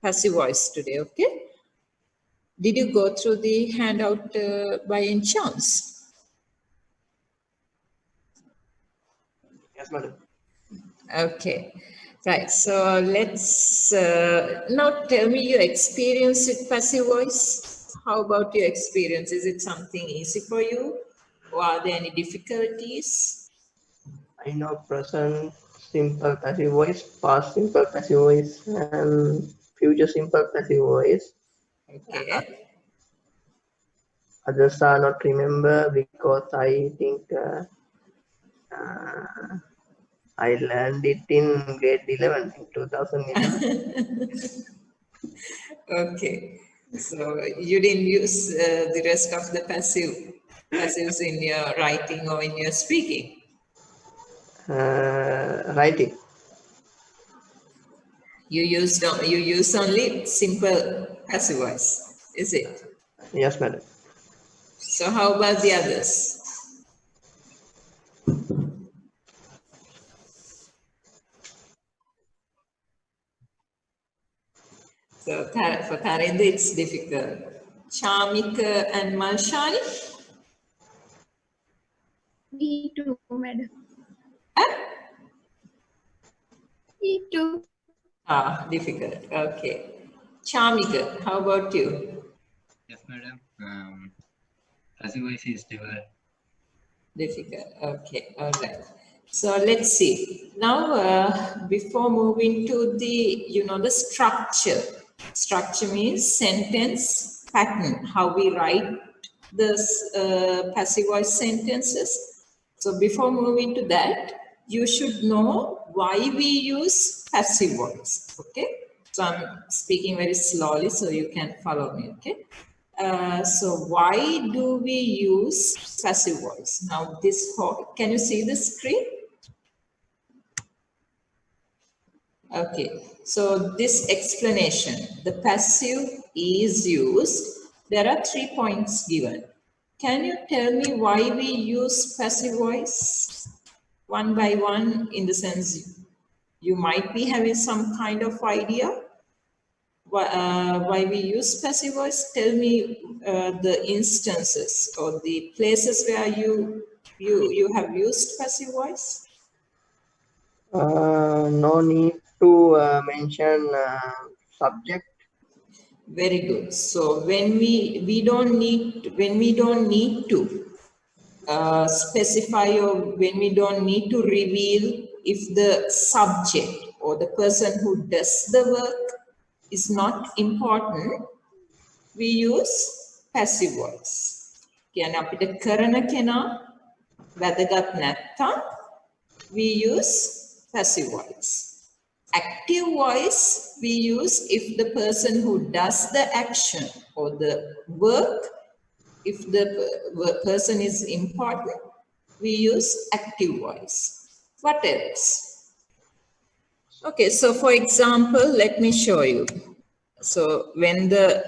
passive voice today, okay? Did you go through the handout by any chance? Yes, madam. Okay, right. So let's now tell me your experience with passive voice. How about your experience? Is it something easy for you? Or are there any difficulties? I know present simple passive voice, past simple passive voice, and future simple passive voice. Okay. Others are not remember because I think uh, I learned it in grade 11 in 2011. Okay. So you didn't use the rest of the passives in your writing or in your speaking. Writing. You use only simple passive voice, is it? Yes, madam. So how about the others? So for Tarinder, it's difficult. Chamika and Malshani? Me too, madam. Huh? Me too. Difficult. Okay. Chamika, how about you? Yes, madam. Passive voice is developed. Difficult. Okay. All right. So let's see. Now, before moving to the structure. Structure means sentence pattern, how we write this passive voice sentences. So before moving to that, you should know why we use passive voice. Okay. So I'm speaking very slowly so you can follow me. Okay. So why do we use passive voice? Now this whole, can you see the screen? Okay, so this explanation, the passive is used. There are 3 points given. Can you tell me why we use passive voice? One by one, in the sense you might be having some kind of idea why we use passive voice. Tell me the instances or the places where you have used passive voice. No need to mention subject. Very good. So when we don't need to specify, or when we don't need to reveal if the subject or the person who does the work is not important, we use passive voice. කියන්නේ අපිට කරන කෙනා වැදගත් නැත්තම් we use passive voice. Active voice we use if the person who does the action or the work, if the person is important, we use active voice. What else? Okay, so for example, let me show you. So when the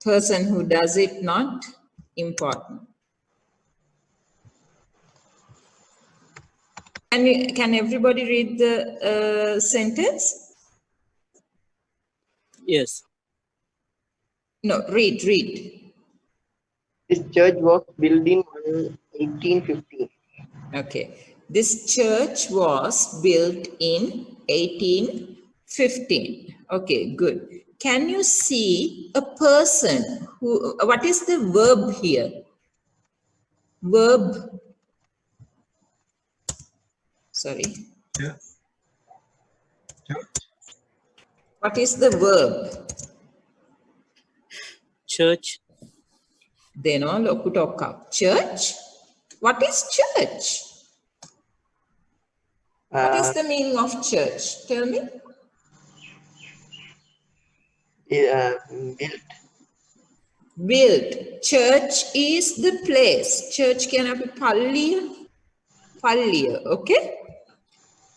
person who does it not important. Can everybody read the sentence? Yes. No, read. This church was built in 1815. Okay. This church was built in 1815. Okay, good. Can you see a person who, what is the verb here? Verb. Sorry. Yeah. What is the verb? Church. Then all okutoka. Church? What is church? What is the meaning of church? Tell me. Built. Built. Church is the place. Church can be palliya. Okay.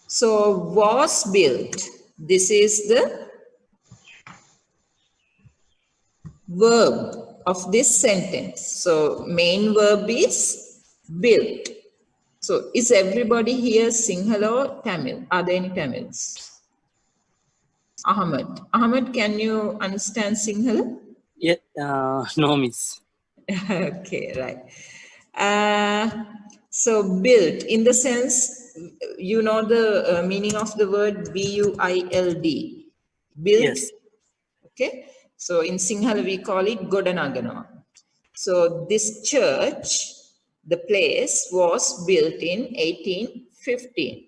So was built. This is the verb of this sentence. So main verb is built. So is everybody here Sinhala or Tamil? Are there any Tamils? Ahmed. Ahmed, can you understand Sinhala? Yeah, no, miss. Okay, right. So built in the sense, you know the meaning of the word B-U-I-L-D. Built. Yes. Okay. So in Sinhala we call it Godanaganawa. So this church, the place was built in 1815.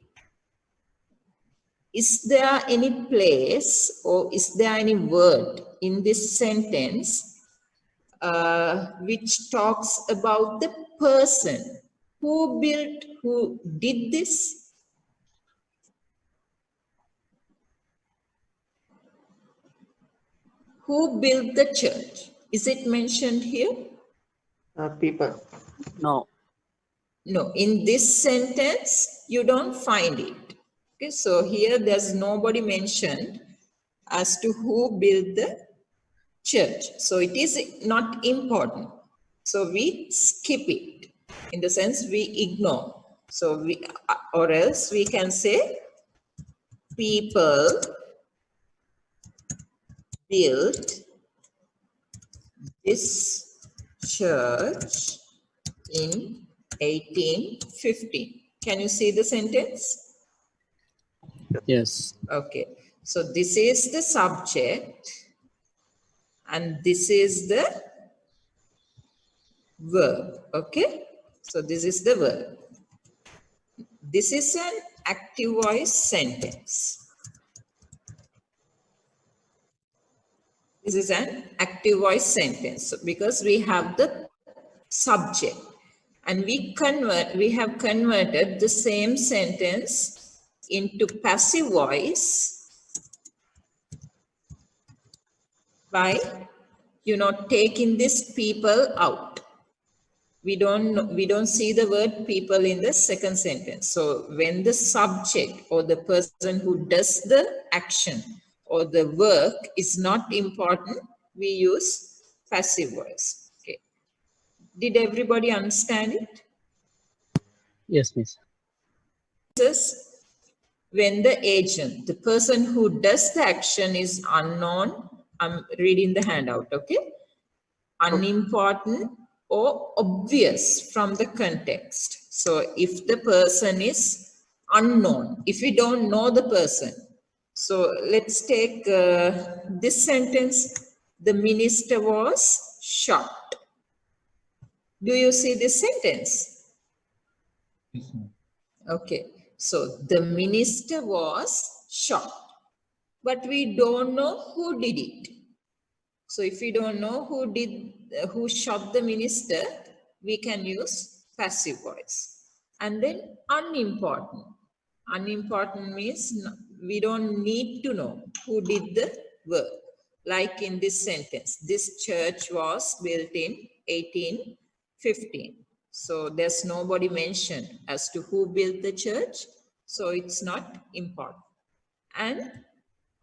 Is there any place or is there any word in this sentence which talks about the person who built, who did this? Who built the church? Is it mentioned here? People. No. No, in this sentence, you don't find it. Okay, so here there's nobody mentioned as to who built the church. So it is not important. So we skip it. In the sense we ignore. So we, or else we can say people built this church in 1815. Can you see the sentence? Yes. Okay. So this is the subject and this is the verb. Okay. So this is the verb. This is an active voice sentence. This is an active voice sentence because we have the subject and we have converted the same sentence into passive voice by, taking this people out. We don't see the word people in the second sentence. So when the subject or the person who does the action or the work is not important, we use passive voice. Okay. Did everybody understand it? Yes, miss. This, when the agent, the person who does the action is unknown, I'm reading the handout, okay? Unimportant or obvious from the context. So if the person is unknown, if we don't know the person. So let's take this sentence, the minister was shot. Do you see this sentence? Yes, ma'am. Okay, so the minister was shot, but we don't know who did it. So if we don't know who shot the minister, we can use passive voice. And then unimportant. Unimportant means we don't need to know who did the work. Like in this sentence, this church was built in 1815. So there's nobody mentioned as to who built the church. So it's not important. And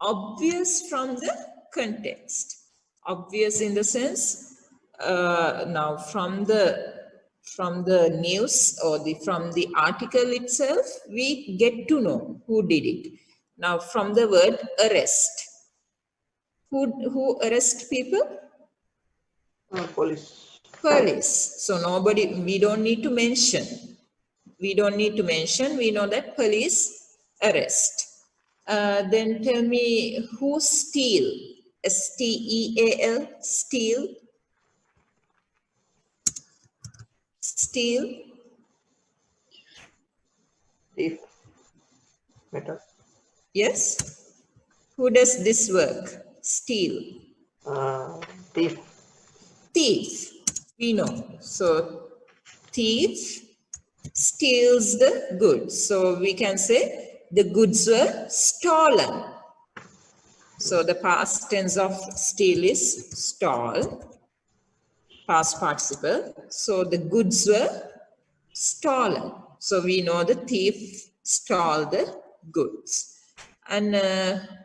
obvious from the context. Obvious in the sense, now from the news or from the article itself, we get to know who did it. Now from the word arrest. Who arrest people? Police. Police. So we don't need to mention. We don't need to mention. We know that police arrest. Then tell me who steal? S-T-E-A-L, steal. Steal. Thief. Metal. Yes. Who does this work? Steal. Thief. Thief. We know. So thief steals the goods. So we can say the goods were stolen. So the past tense of steal is stole, past participle. So the goods were stolen. So we know the thief stole the goods. And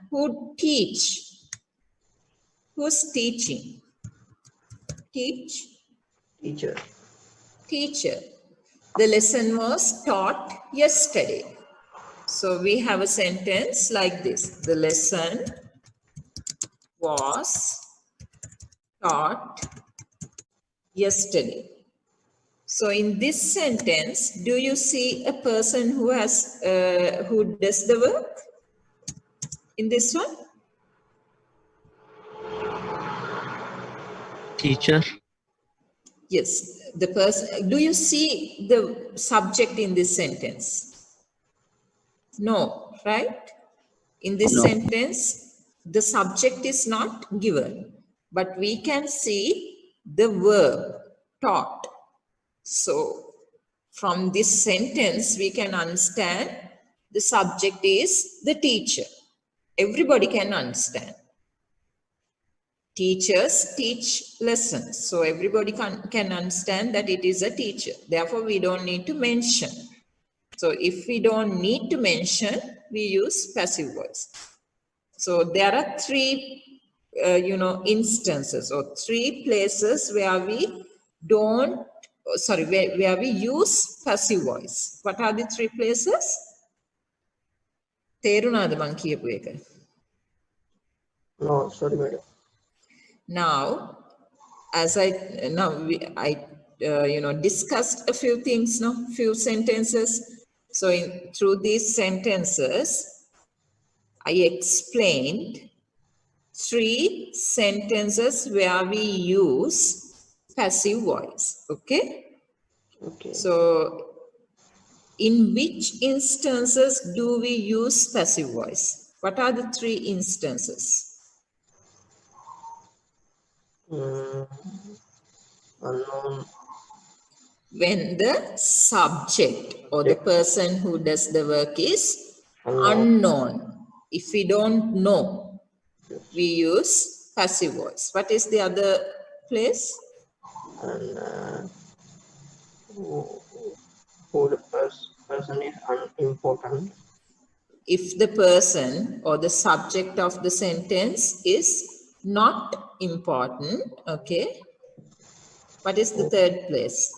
who teach? Who's teaching? Teach? Teacher. Teacher. The lesson was taught yesterday. So we have a sentence like this. The lesson was taught yesterday. So in this sentence, do you see a person who has who does the work in this one? Teacher. Yes, the person. Do you see the subject in this sentence? No, right? In this No. sentence, the subject is not given, but we can see the verb taught. So from this sentence, we can understand the subject is the teacher. Everybody can understand. Teachers teach lessons. So everybody can understand that it is a teacher. Therefore, we don't need to mention. So if we don't need to mention, we use passive voice. So there are three, instances or three places where we don't, where we use passive voice. What are the three places? තේරුණාද මං කියපු එක? No, sorry, madam. Now, as I discussed a few things, few sentences. So through these sentences, I explained three sentences where we use passive voice. Okay. Okay. So in which instances do we use passive voice? What are the three instances? Unknown. When the subject or the person who does the work is unknown. If we don't know, we use passive voice. What is the other place? And who the person is unimportant. If the person or the subject of the sentence is not important, okay. What is the third place?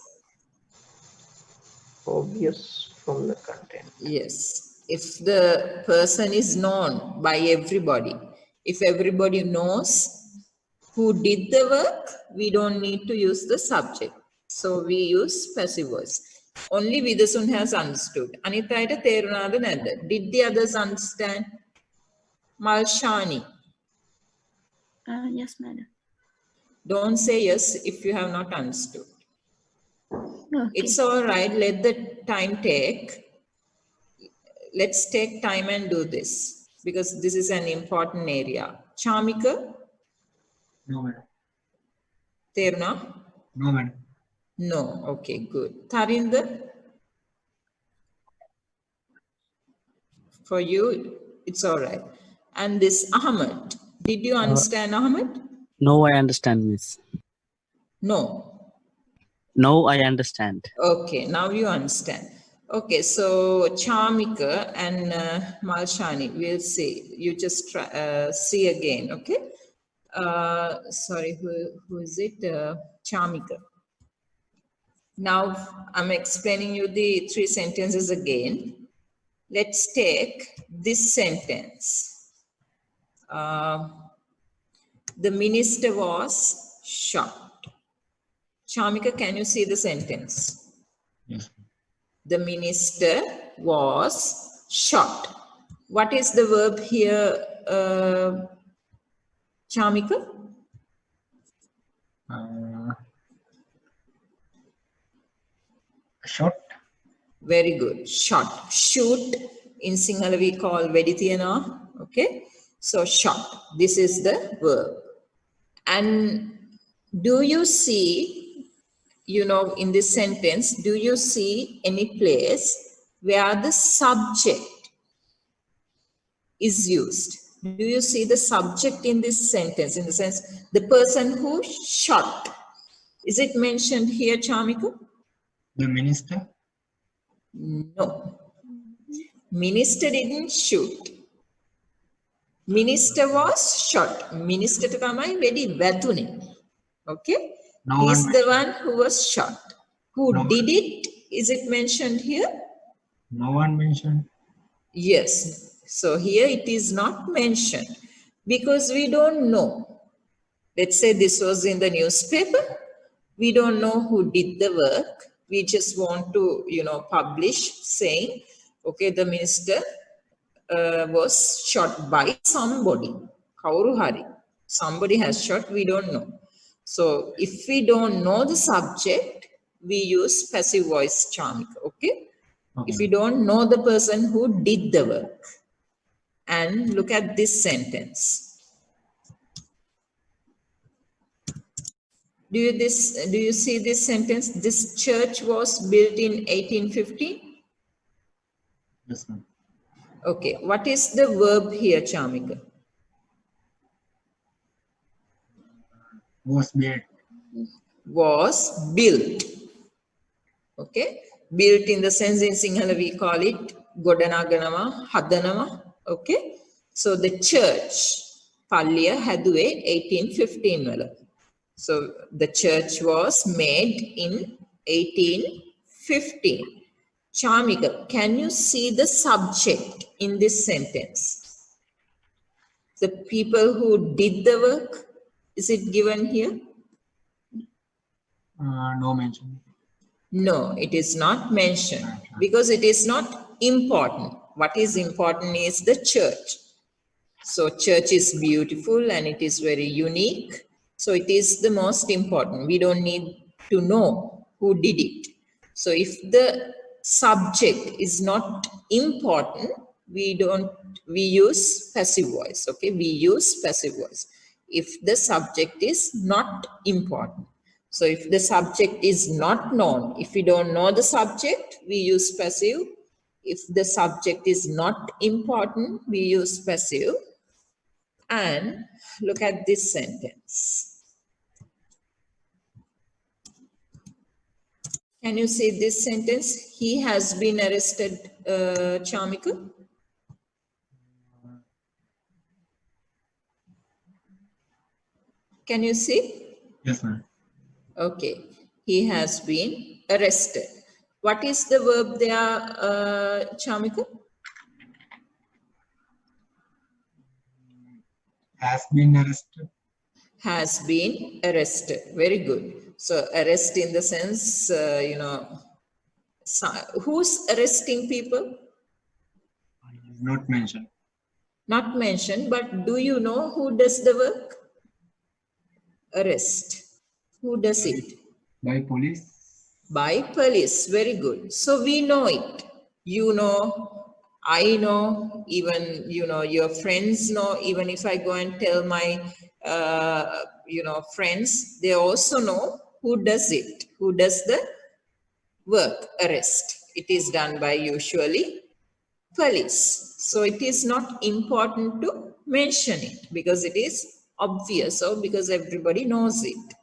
Obvious from the content. Yes. If the person is known by everybody, if everybody knows who did the work, we don't need to use the subject. So we use passive voice. Only Vidasun has understood. Anita ita තේරුණාද නැද්ද? Did the others understand? Malshani. Yes, madam. Don't say yes if you have not understood. Okay. It's all right. Let the time take. Let's take time and do this because this is an important area. Chamika, No, madam. Teruna? No, madam. No. Okay, good. Tarinder? For you, it's all right. And this Ahmed. Did you understand Ahmed? No, I understand, miss. No. No, I understand. Okay, now you understand. Okay, so Chamika and Malshani, we'll see. You just try, see again, okay? Sorry, who is it? Chamika. Now I'm explaining you the three sentences again. Let's take this sentence. The minister was shot. Chamika, can you see the sentence? Yes. The minister was shot. What is the verb here, Chamika? Shot. Very good. Shot. Shoot. In Sinhala we call wedi thiyana. Okay. So shot. This is the verb. And do you see, in this sentence, do you see any place where the subject is used? Do you see the subject in this sentence? In the sense, the person who shot. Is it mentioned here, Chamika? The minister. No. Minister didn't shoot. Minister was shot. Minister to tamai wedi වැදුනේ. Okay? No He's one the one who was shot. Who No. did it? Is it mentioned here? No one mentioned. Yes. So here it is not mentioned. Because we don't know. Let's say this was in the newspaper. We don't know who did the work. We just want to, publish saying, okay, the minister was shot by somebody. Kauru hari. Somebody has shot, we don't know. So if we don't know the subject, we use passive voice, Chamika, okay? If we don't know the person who did the work. And look at this sentence. Do you see this sentence? This church was built in 1850? Yes, ma'am. Okay, what is the verb here, Chamika? Was built. Was built. Okay, built in the sense in Sinhala we call it Godanaganawa, Hadanama. Okay, so the church, Palliya Haduwe 1815 wala. So the church was made in 1815. Chamika, can you see the subject in this sentence? The people who did the work, is it given here? No mention. No, it is not mentioned because it is not important. What is important is the church. So church is beautiful and it is very unique. So it is the most important. We don't need to know who did it. So if the subject is not important, we use passive voice. Okay, we use passive voice. If the subject is not important. So if the subject is not known, if we don't know the subject, we use passive. If the subject is not important, we use passive. And look at this sentence. Can you see this sentence? He has been arrested, Chamika. Can you see? Yes, ma'am. Okay, he has been arrested. What is the verb there, Chamika? Has been arrested. Has been arrested. Very good. So arrest in the sense, who's arresting people? Not mentioned. Not mentioned, but do you know who does the work? Arrest. Who does it? By police. By police. Very good. So we know it. You know, I know, even, your friends know. Even if I go and tell my, friends, they also know who does it, who does the work, arrest. It is done by usually police. So it is not important to mention it because it is obvious or because everybody knows it.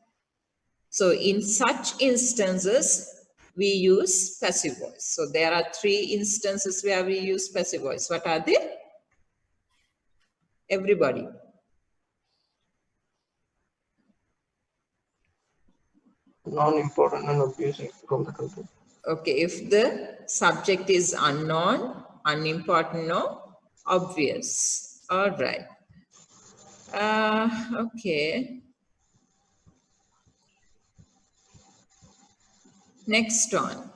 So in such instances, we use passive voice. So there are 3 instances where we use passive voice. What are they? Everybody. Non-important and obvious from the control. Okay, if the subject is unknown, unimportant, or obvious. All right. Okay. Next one.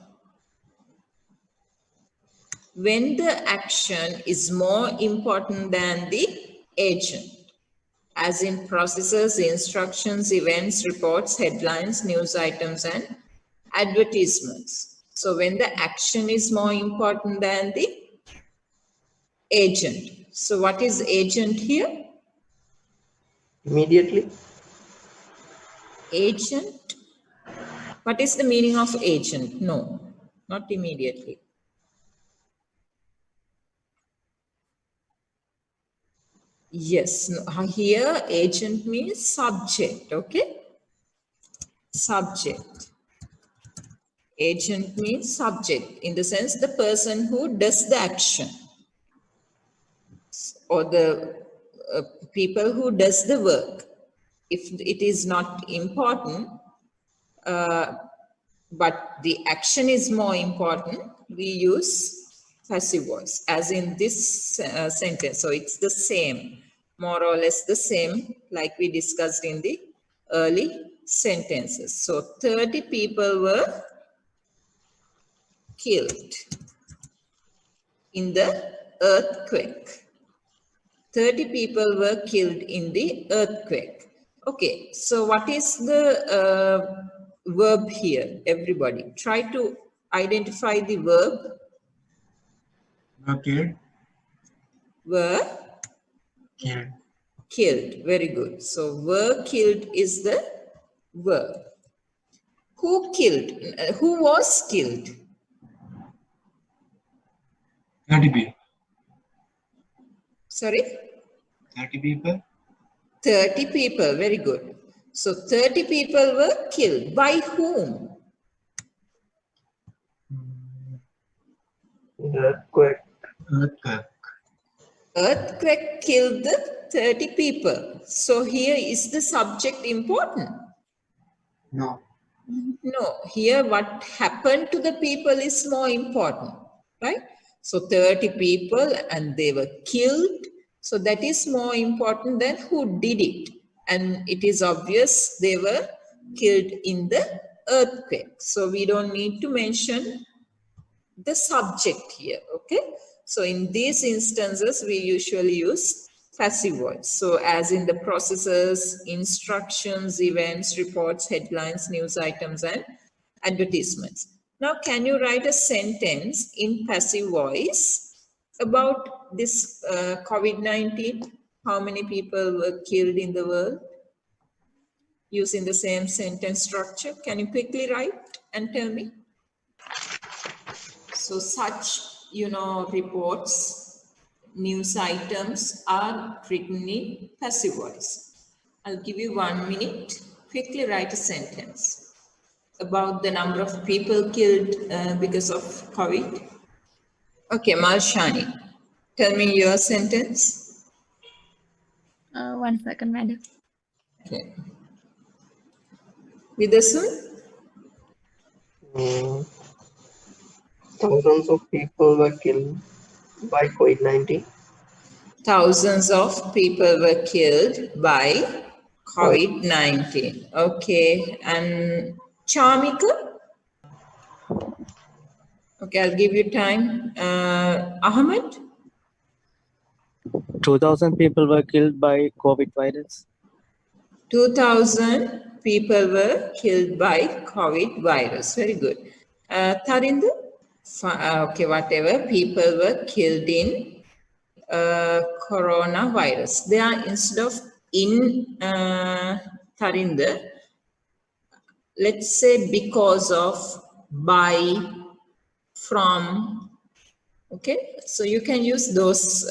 When the action is more important than the agent, as in processes, instructions, events, reports, headlines, news items, and advertisements. So when the action is more important than the agent. So what is agent here? Immediately. Agent. What is the meaning of agent? No, not immediately. Yes, no, here agent means subject, okay? Subject. Agent means subject in the sense the person who does the action or the people who does the work. If it is not important, but the action is more important, we use passive voice as in this sentence. So it's the same. more or less the same like we discussed in the early sentences. So 30 people were killed in the earthquake. 30 people were killed in the earthquake. Okay, so what is the verb here? Everybody, try to identify the verb. Were killed. Were Killed. killed. Very good. So were killed is the verb. Who killed? Who was killed? 30 people. Sorry? 30 people. 30 people. Very good. So 30 people were killed. By whom? The earthquake. Earthquake. Earthquake killed the 30 people. So here is the subject important? No. No, here what happened to the people is more important, right? So 30 people and they were killed. So that is more important than who did it. And it is obvious they were killed in the earthquake. So we don't need to mention the subject here, okay? So in these instances, we usually use passive voice. So as in the processes, instructions, events, reports, headlines, news items, and advertisements. Now, can you write a sentence in passive voice about this COVID-19? How many people were killed in the world? Using the same sentence structure. Can you quickly write and tell me? So such, reports, news items are written in passive voice. I'll give you 1 minute. Quickly write a sentence about the number of people killed because of COVID. Okay, Malshani, tell me your sentence. 1 second, madam. Okay. Vidasun? Thousands of people were killed by COVID-19. Thousands of people were killed by COVID-19. Okay, and Charmika? Okay, I'll give you time. Ahmed? 2,000 people were killed by COVID virus. 2,000 people were killed by COVID virus. Very good. Tarinder? Okay, whatever. People were killed in coronavirus. They are instead of in Tarinder, let's say because of, by, from. Okay, so you can use those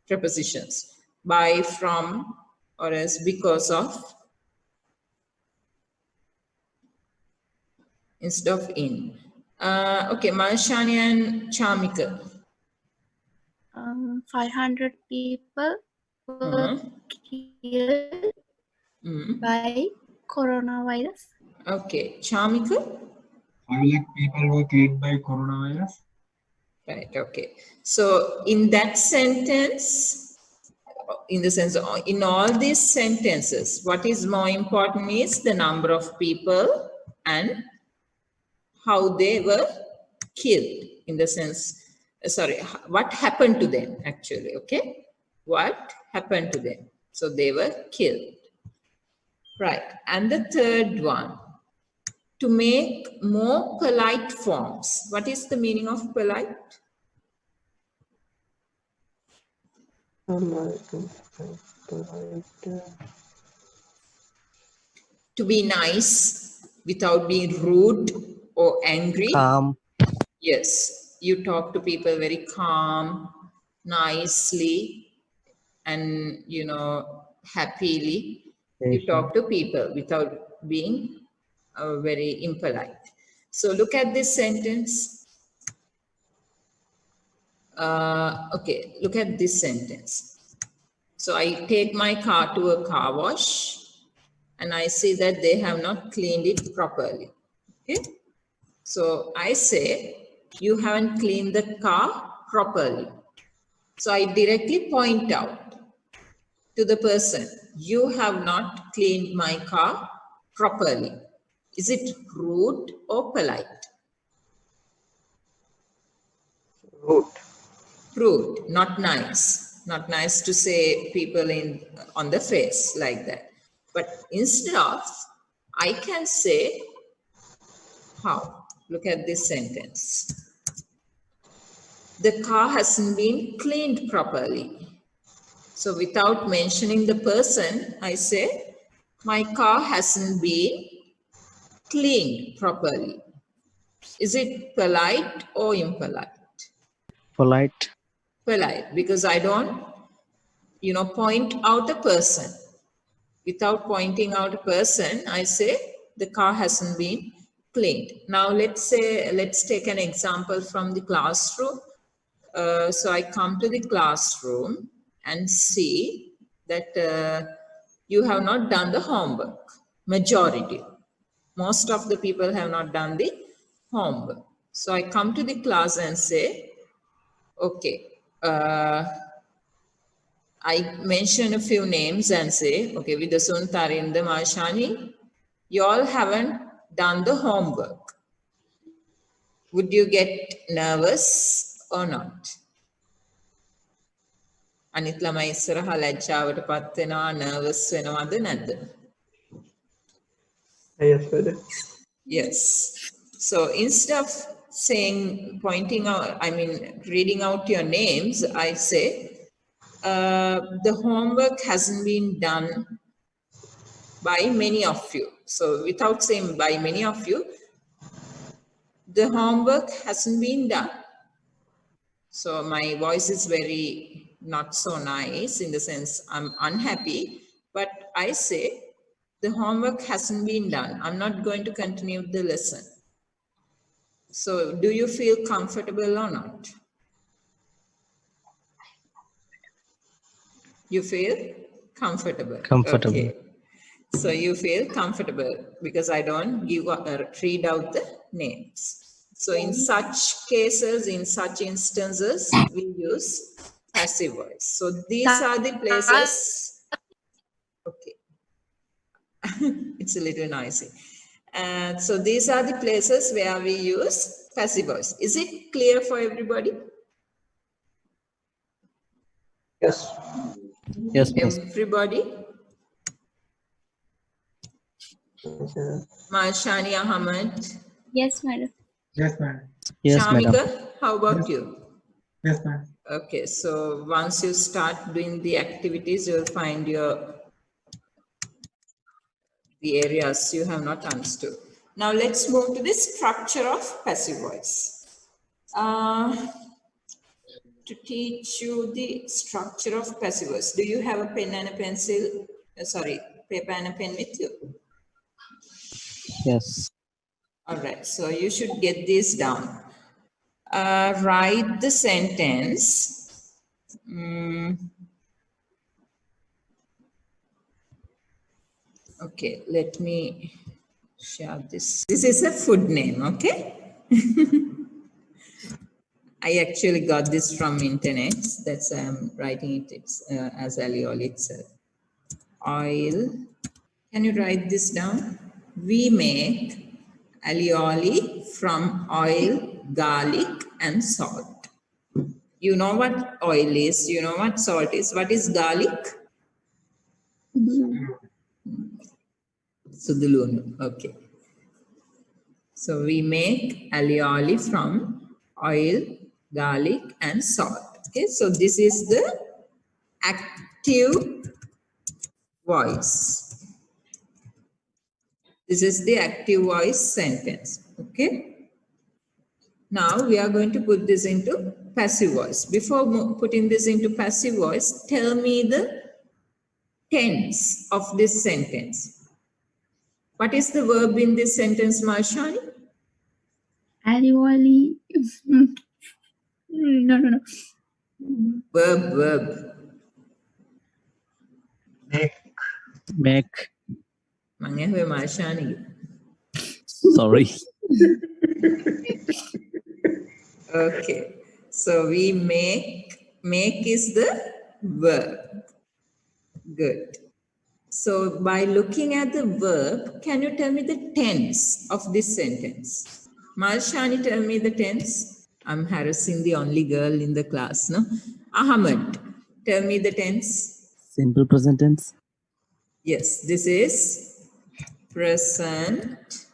prepositions, by, from, or else because of, instead of in. Okay, Malshani and Charmika. 500 people were killed by coronavirus. Okay, Charmika? 5 lakh people were killed by coronavirus. Right, okay. So in that sentence, in the sense, in all these sentences, what is more important is the number of people and how they were killed, in the sense, sorry, what happened to them actually, okay? What happened to them? So they were killed. Right, and the third one, to make more polite forms. What is the meaning of polite? To be nice without being rude or angry. Calm. Yes, you talk to people very calm, nicely, and happily. You talk to people without being very impolite. So look at this sentence. Okay, look at this sentence. So I take my car to a car wash and I see that they have not cleaned it properly. Okay, so I say, you haven't cleaned the car properly. So I directly point out, to the person, you have not cleaned my car properly. Is it rude or polite? Rude. Rude, not nice. Not nice to say people on the face like that. But instead of, I can say, how? Look at this sentence. The car hasn't been cleaned properly. So without mentioning the person, I say, my car hasn't been cleaned properly. Is it polite or impolite? Polite. Polite, because I don't, point out a person. Without pointing out a person, I say the car hasn't been cleaned. Now let's take an example from the classroom. So I come to the classroom and see that you have not done the homework. Majority. Most of the people have not done the homework. So I come to the class and say, okay, I mention a few names and say, okay, Vidasun, Tarinda, Marshani, you all haven't done the homework. Would you get nervous or not? අනිත් ළමයි ඉස්සරහා ලැජ්ජාවට පත් වෙනවා, nervous වෙනවද නැද්ද? Yes, brother. Yes. So instead of saying, pointing out, reading out your names, I say, the homework hasn't been done by many of you. So without saying by many of you, the homework hasn't been done. So my voice is very not so nice, in the sense I'm unhappy, but I say the homework hasn't been done. I'm not going to continue the lesson. So do you feel comfortable or not? You feel comfortable? Comfortable. Okay. So you feel comfortable because I don't read out the names. So in such cases, in such instances, we use passive voice. So these are the places. Okay. It's a little noisy. So these are the places where we use passive voice. Is it clear for everybody? Yes. Yes, miss. Everybody? Marshani Ahmed? Yes, madam. Yes, ma'am. Yes, Shamika, madam. how about you? Yes, ma'am. Okay, so once you start doing the activities, you'll find the areas you have not understood. Now let's move to the structure of passive voice. To teach you the structure of passive voice, do you have a pen and a pencil? Paper and a pen with you? Yes. All right, so you should get this down. Write the sentence. Okay, let me share this. This is a food name, okay? I actually got this from internet. That's why I'm writing it as alioli itself. Oil. Can you write this down? We make alioli from oil, garlic, and salt. You know what oil is, you know what salt is. What is garlic? Sudulunu, okay. So we make alioli from oil, garlic, and salt. Okay, so this is the active voice. This is the active voice sentence. Okay. Now we are going to put this into passive voice. Before putting this into passive voice, tell me the tense of this sentence. What is the verb in this sentence, Marshani? Alioli. No. Verb. Make. Mangehuwe Marshani. Sorry. Okay. So we make is the verb. Good. So by looking at the verb, can you tell me the tense of this sentence? Marshani, tell me the tense. I'm harassing the only girl in the class, no? Ahmed, tell me the tense. Simple present tense. Yes, this is present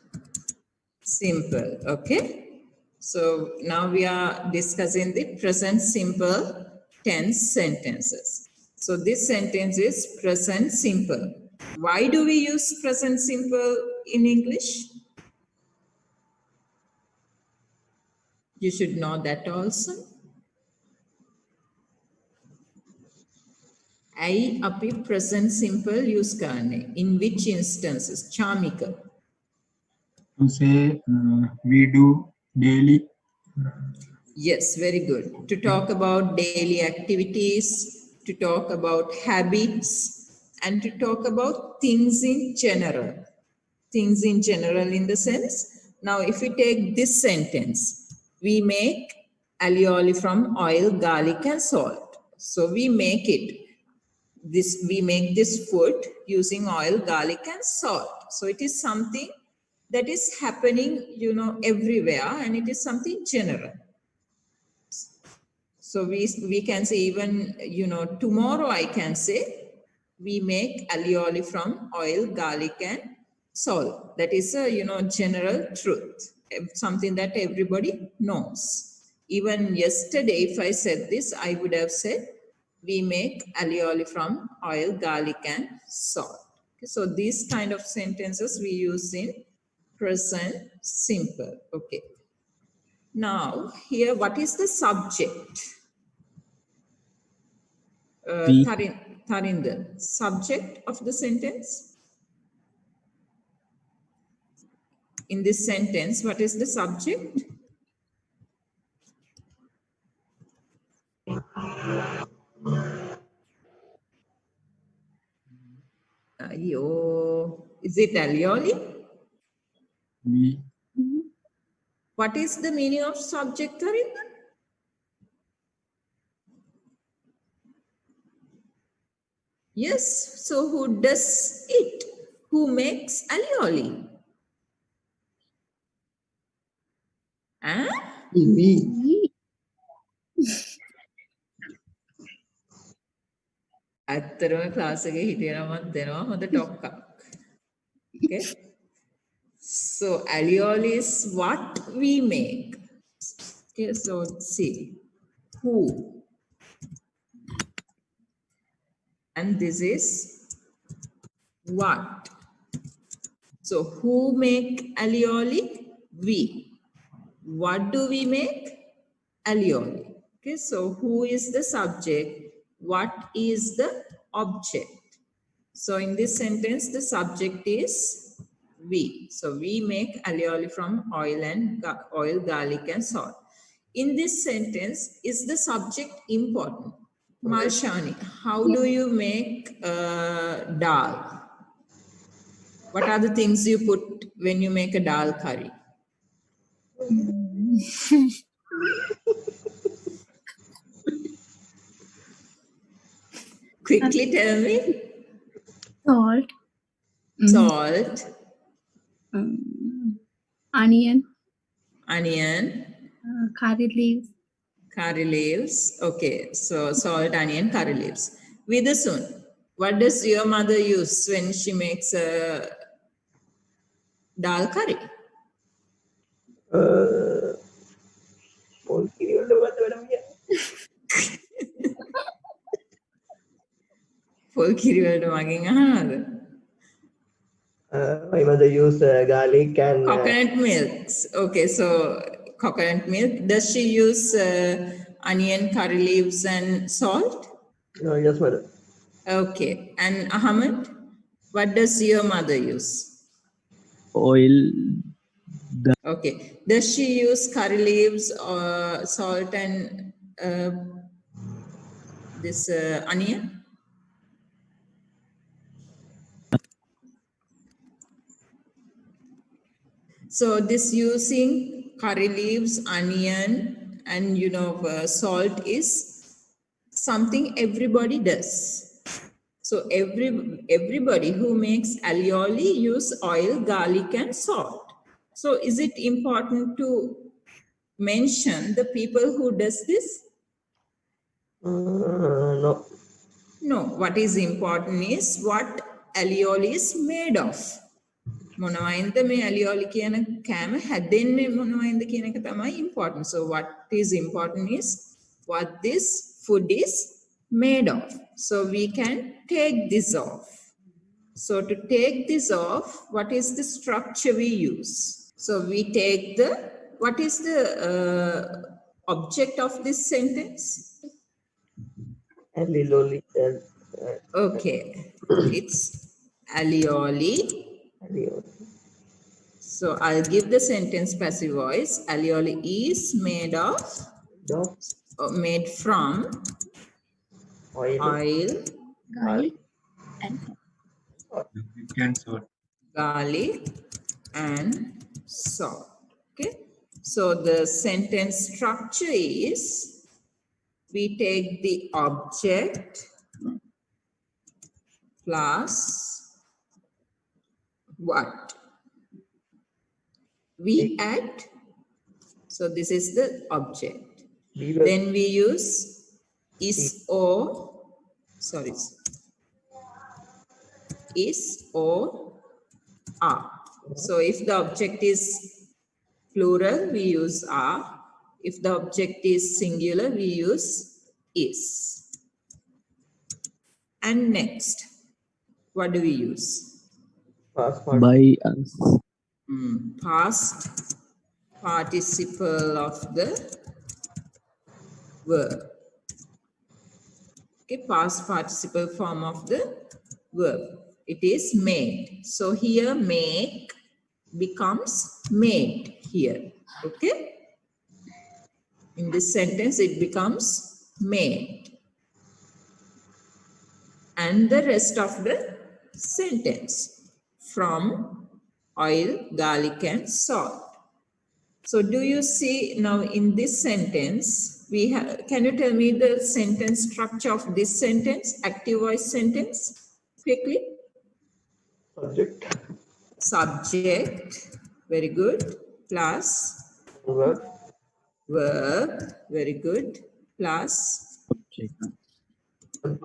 simple, okay? So now we are discussing the present simple tense sentences. So this sentence is present simple. Why do we use present simple in English? You should know that also. I api present simple use karne. In which instances? Chamika. To say we do daily. Yes, very good. To talk about daily activities, to talk about habits, and to talk about things in general. Things in general in the sense. Now, if we take this sentence, we make alioli from oil, garlic, and salt. So we make it. We make this food using oil, garlic, and salt. So it is something that is happening, everywhere, and it is something general. So we can say even, tomorrow I can say, we make alioli from oil, garlic, and salt. That is a, general truth, something that everybody knows. Even yesterday, if I said this, I would have said, we make alioli from oil, garlic, and salt. Okay, so these kind of sentences we use in present simple. Okay. Now, here, what is the subject? We. Tharinder, subject of the sentence? In this sentence, what is the subject? Is it alioli? We. What is the meaning of subject, Tharinder? Yes, so who does it? Who makes alioli? Huh? ඇත්තරම class එකේ හිටියනමත් දෙනවා හොඳ ටොක්කක්. Okay. So alioli is what we make. Okay, so see who, and this is what. So who make alioli? We. What do we make? Alioli. Okay, so who is the subject? What is the object? So in this sentence, the subject is we. So we make alioli from oil, garlic, and salt. In this sentence, is the subject important? Marshani, how do you make dal? What are the things you put when you make a dal curry? Quickly tell me. Salt. Salt. Onion. Curry leaves. Curry leaves. Okay, so salt, onion, curry leaves. Vidasun, what does your mother use when she makes a dal curry? Full kiri වලට මගෙන් අහනවද? My mother use garlic and Coconut milk. Okay, so coconut milk. Does she use onion, curry leaves, and salt? no, yes, mother. Okay, and Ahmed, what does your mother use? Oil. Okay, does she use curry leaves or salt and this onion? So this using curry leaves, onion, and salt is something everybody does. So everybody who makes alioli use oil, garlic, and salt. So is it important to mention the people who does this? No. No, what is important is what alioli is made of. මොනවයින්ද මේ alioli කියන කෑම හැදෙන්නේ මොනවයින්ද කියන එක තමයි important. So what is important is what this food is made of. So we can take this off. So to take this off, what is the structure we use? So we take the, what is the object of this sentence? Alioli. Okay, it's alioli. Alioli. So I'll give the sentence passive voice. Alioli is made of, Dog. made from Oil. oil, Garlic and Can sort. garlic, and salt. Okay. So the sentence structure is we take the object plus what? We add. So this is the object. We were Then we use is or, sorry, is or are. So if the object is plural, we use are. If the object is singular, we use is. And next, what do we use? past part. by us, Past participle of the verb. Okay, past participle form of the verb. It is made. So here make becomes made here. Okay. In this sentence, it becomes made. And the rest of the sentence from oil, garlic, and salt. So do you see now in this sentence, we have, can you tell me the sentence structure of this sentence, active voice sentence, quickly? Subject. Subject, very good, plus Verb. verb, very good, plus object,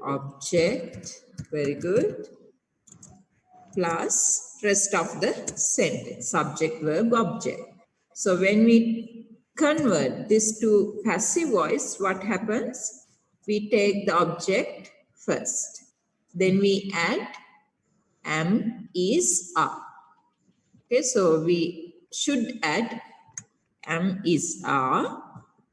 object, very good, plus rest of the sentence, subject, verb, object. So when we convert this to passive voice, what happens? We take the object first. Then we add am, is, are. Okay, so we should add am, is, are,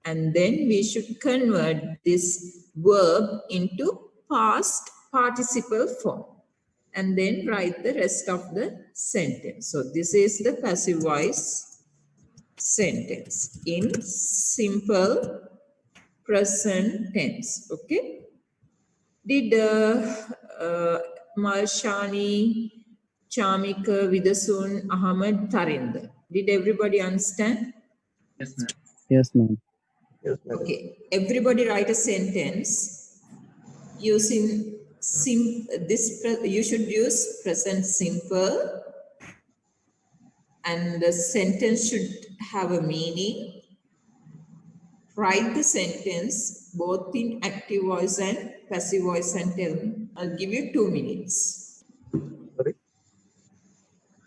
and then we should convert this verb into past participle form, and then write the rest of the sentence. So this is the passive voice sentence in simple present tense. Okay. Did Malshani, Chamika, Vidasun, Ahmed, Tarinder, did everybody understand? Yes, ma'am. yes ma'am, Yes, madam. Okay, everybody write a sentence using you should use present simple, and the sentence should have a meaning. Write the sentence both in active voice and passive voice and tell me. I'll give you 2 minutes. Sorry.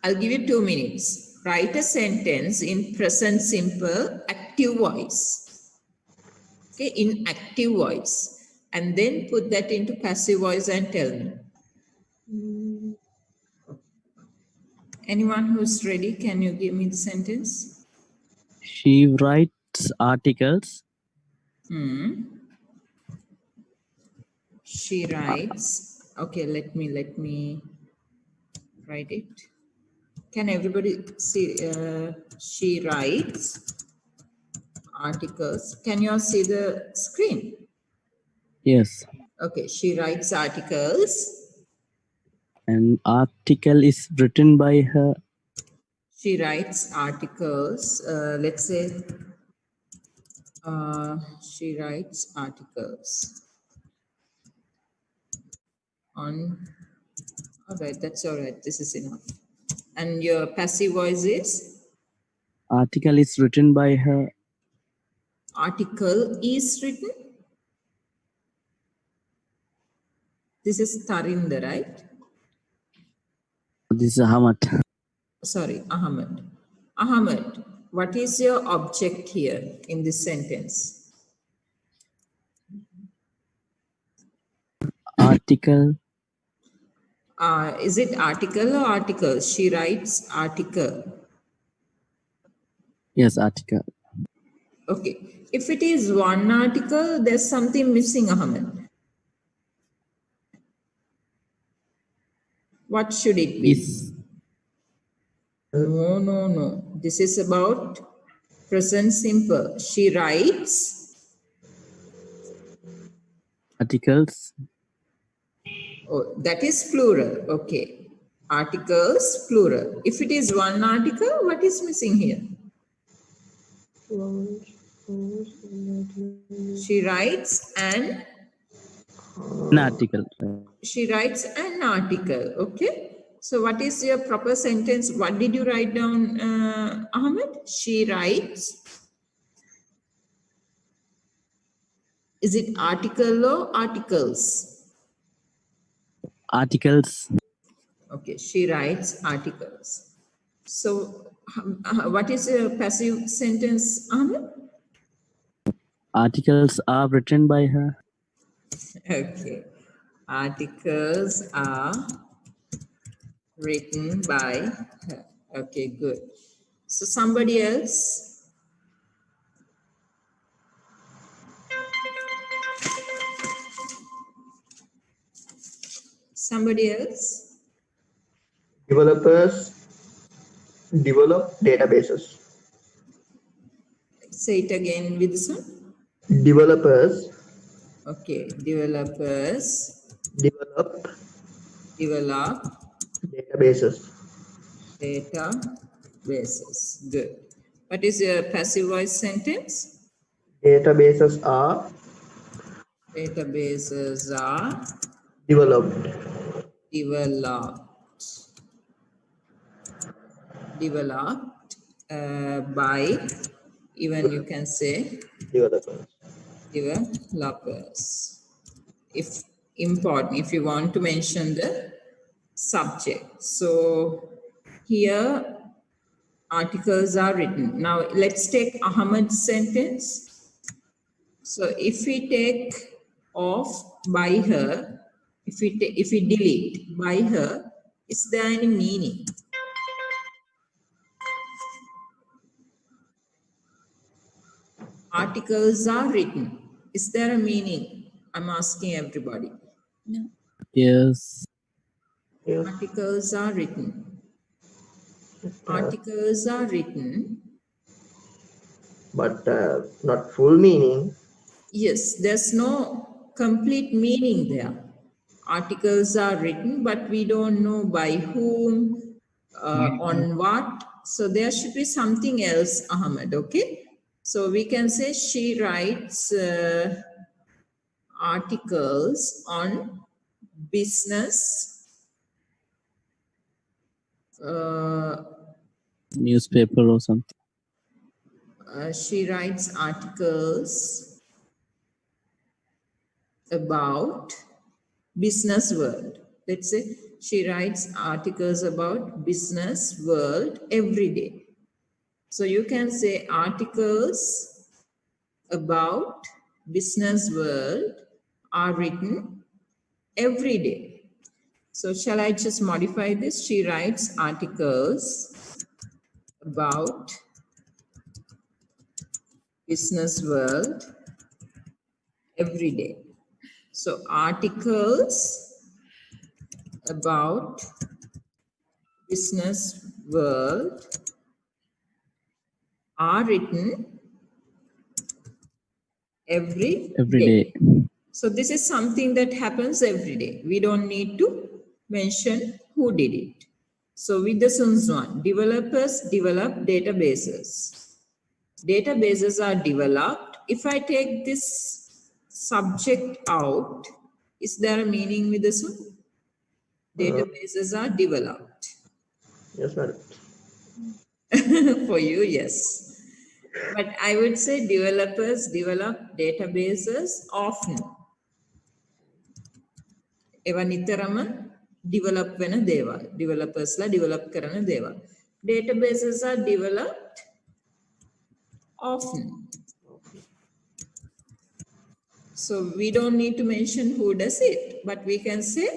I'll give you 2 minutes. Write a sentence in present simple active voice. Okay, in active voice. And then put that into passive voice and tell me. Anyone who's ready, can you give me the sentence? she writes articles, She writes. Okay, let me write it. Can everybody see? She writes articles. Can you all see the screen? yes, Okay, she writes articles. an article is written by her, She writes articles. Let's say she writes articles on. All right, that's all right. This is enough. And your passive voice is? Article is written by her. Article is written. This is Tarinder, right? This is Ahmad. Sorry, Ahmed. Ahmed, what is your object here in this sentence? Article. Is it article or article? She writes article. Yes, article. Okay. If it is one article, there's something missing, Ahmed. What should it be? Is. No, no, no. This is about present simple. She writes. Articles. Oh, that is plural. Okay. Articles, plural. If it is one article, what is missing here? She writes an. An article. She writes an article. Okay. So what is your proper sentence? What did you write down, Ahmed? She writes. Is it article or articles? Articles. Okay, she writes articles. So what is your passive sentence, Ahmed? Articles are written by her. Okay. Articles are written by her. Okay, good. So somebody else? Somebody else? Developers develop databases. Say it again with this one. Developers Okay, developers develop develop databases. databases. Good. What is your passive voice sentence? Databases are Databases are developed. developed by, even you can say Developers. developers. If important, if you want to mention the subject. So here articles are written. Now let's take Ahmed's sentence. So if we take off by her, if we delete by her, is there any meaning? Articles are written. Is there a meaning? I'm asking everybody. No. Yes. Yes. Articles are written. Articles are written. But not full meaning. Yes, there's no complete meaning there. Articles are written, but we don't know by whom, on what. So there should be something else, Ahmed, okay? So we can say she writes articles on business, Newspaper or something. she writes articles about business world. Let's say she writes articles about business world every day. So you can say articles about business world are written every day. So shall I just modify this? She writes articles about business world every day. So articles about business world are written every Day. So this is something that happens every day. We don't need to mention who did it. So with the Sun's one, developers develop databases. Databases are developed. If I take this subject out, is there a meaning with this one? Databases are developed. Yes, madam. For you, yes. But I would say developers develop databases often. ඒවා නිතරම develop වෙන දේවල්. Developers ලා develop කරන දේවල්. Databases are developed often. So we don't need to mention who does it, but we can say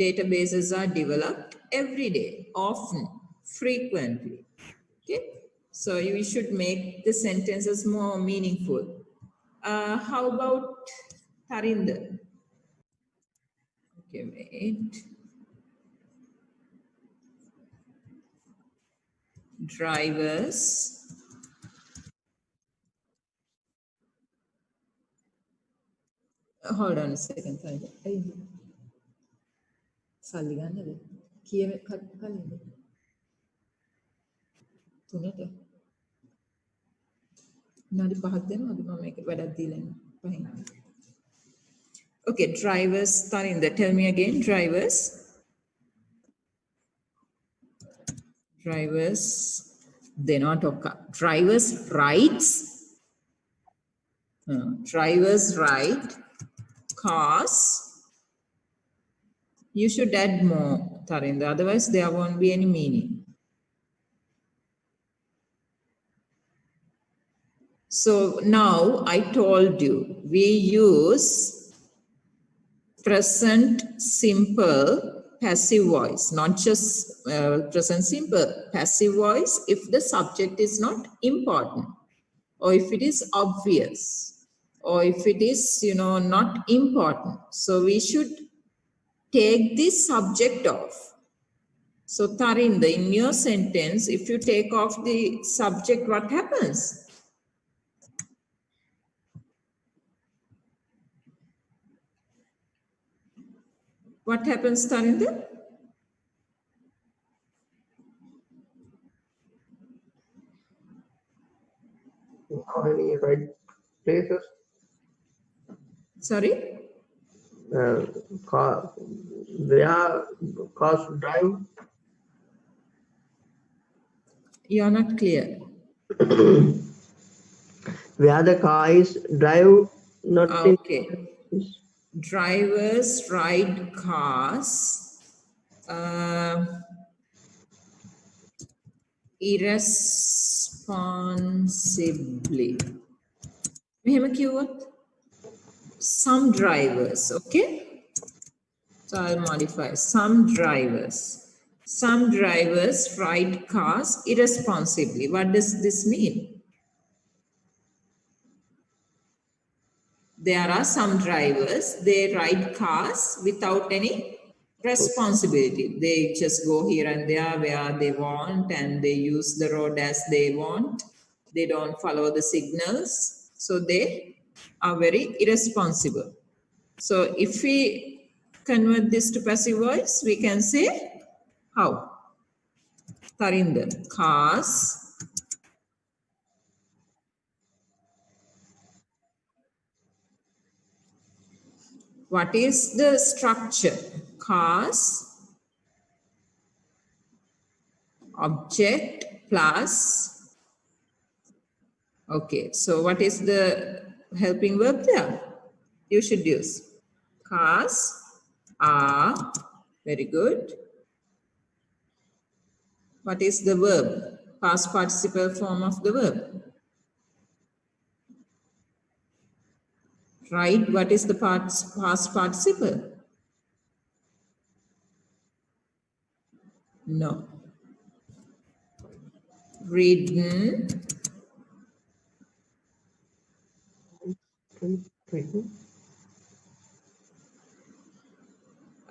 databases are developed every day, often, frequently. Okay, so you should make the sentences more meaningful. How about Tarinder? Okay, wait. Drivers. Hold on a second. සල්ලි ගන්නද? කීයක කලින්ද? තුනට. විනාඩි 5ක් දෙනවද මම මේක වැඩක් දීලා ඉන්න. පහින්. Okay, drivers. Tarinder, tell me again. Drivers. Drivers. They're not okay. Drivers rides. Drivers ride cars. You should add more, Tarinder. Otherwise, there won't be any meaning. So now I told you we use present simple passive voice, not just present simple passive voice if the subject is not important, or if it is obvious, or if it is, not important. So we should take this subject off. So Tarinder, in your sentence, if you take off the subject, what happens? What happens, Tarinder? How many right places? Sorry? Where cars drive? You are not clear. Where the car is drive, not Okay. Drivers ride cars irresponsibly. මෙහෙම කිව්වොත් some drivers, okay? So I'll modify some drivers. Some drivers ride cars irresponsibly. What does this mean? There are some drivers, they ride cars without any responsibility. They just go here and there where they want, and they use the road as they want. They don't follow the signals. So they are very irresponsible. So if we convert this to passive voice, we can say how? Tarinder, cars what is the structure? Cars, object plus, okay, so what is the helping verb there? You should use cars are, very good. What is the verb? Past participle form of the verb. Right, what is the past participle? No. Ridden.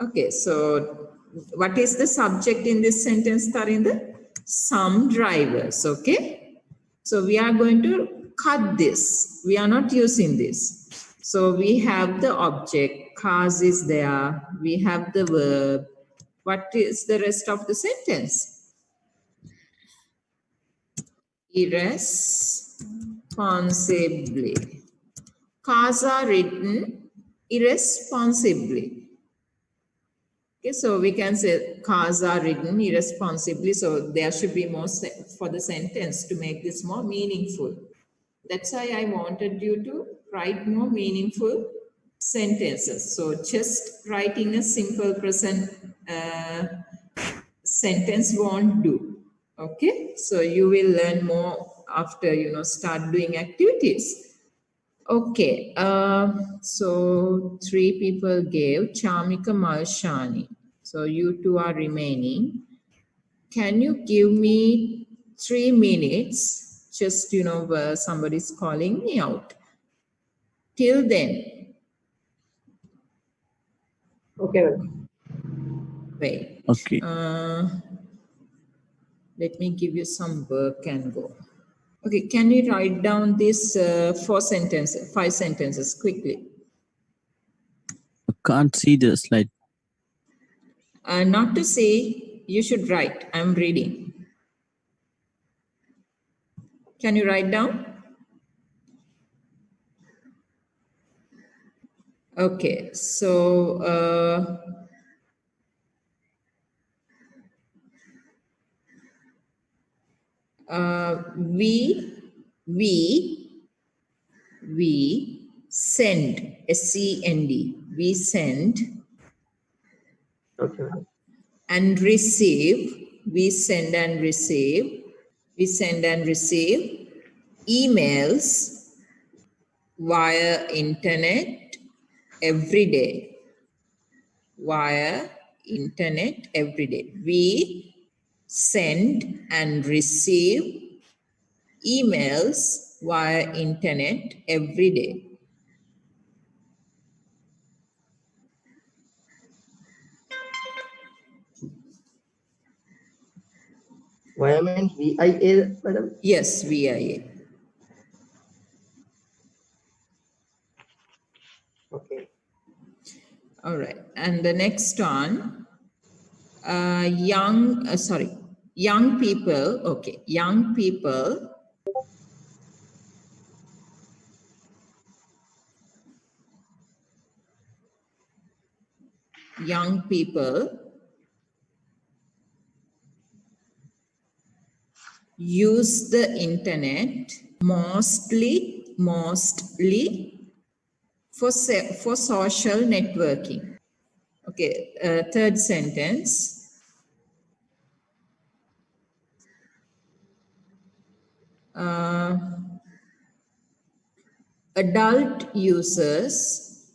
Okay, so what is the subject in this sentence, Tarinder? Some drivers, okay? So we are going to cut this. We are not using this. So we have the object, cars is there. We have the verb. What is the rest of the sentence? Irresponsibly. Cars are ridden irresponsibly. Okay, so we can say cars are ridden irresponsibly. So there should be more for the sentence to make this more meaningful. That's why I wanted you to write more meaningful sentences. So just writing a simple present sentence won't do. Okay, so you will learn more after start doing activities. Okay, so 3 people gave Chamika Malshani. So you two are remaining. Can you give me 3 minutes? Just, where somebody's calling me out. Till then, Okay, madam. wait. Okay. Let me give you some work and go. Okay, can you write down these 5 sentences quickly? I can't see the slide. Not to say, you should write. I'm reading. Can you write down? Okay, so we send, S-E-N-D, we send Okay, madam. and receive, we send and receive emails via internet every day. Via internet every day. We send and receive emails via internet every day. Via means VIA, madam. Yes, VIA. Okay. All right. And the next one, young people. Okay, young people. Young people use the internet mostly for social networking. Okay, third sentence. Adult users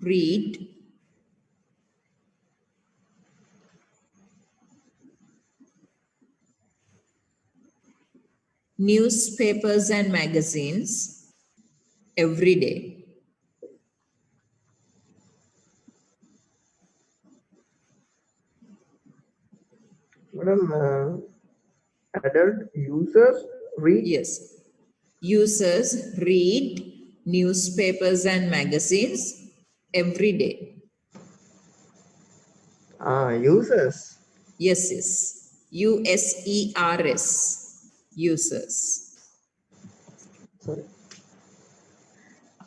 read newspapers and magazines every day. Madam, adult users read. Yes. Users read newspapers and magazines every day. Users. Yes, yes. USERS. Users. Sorry.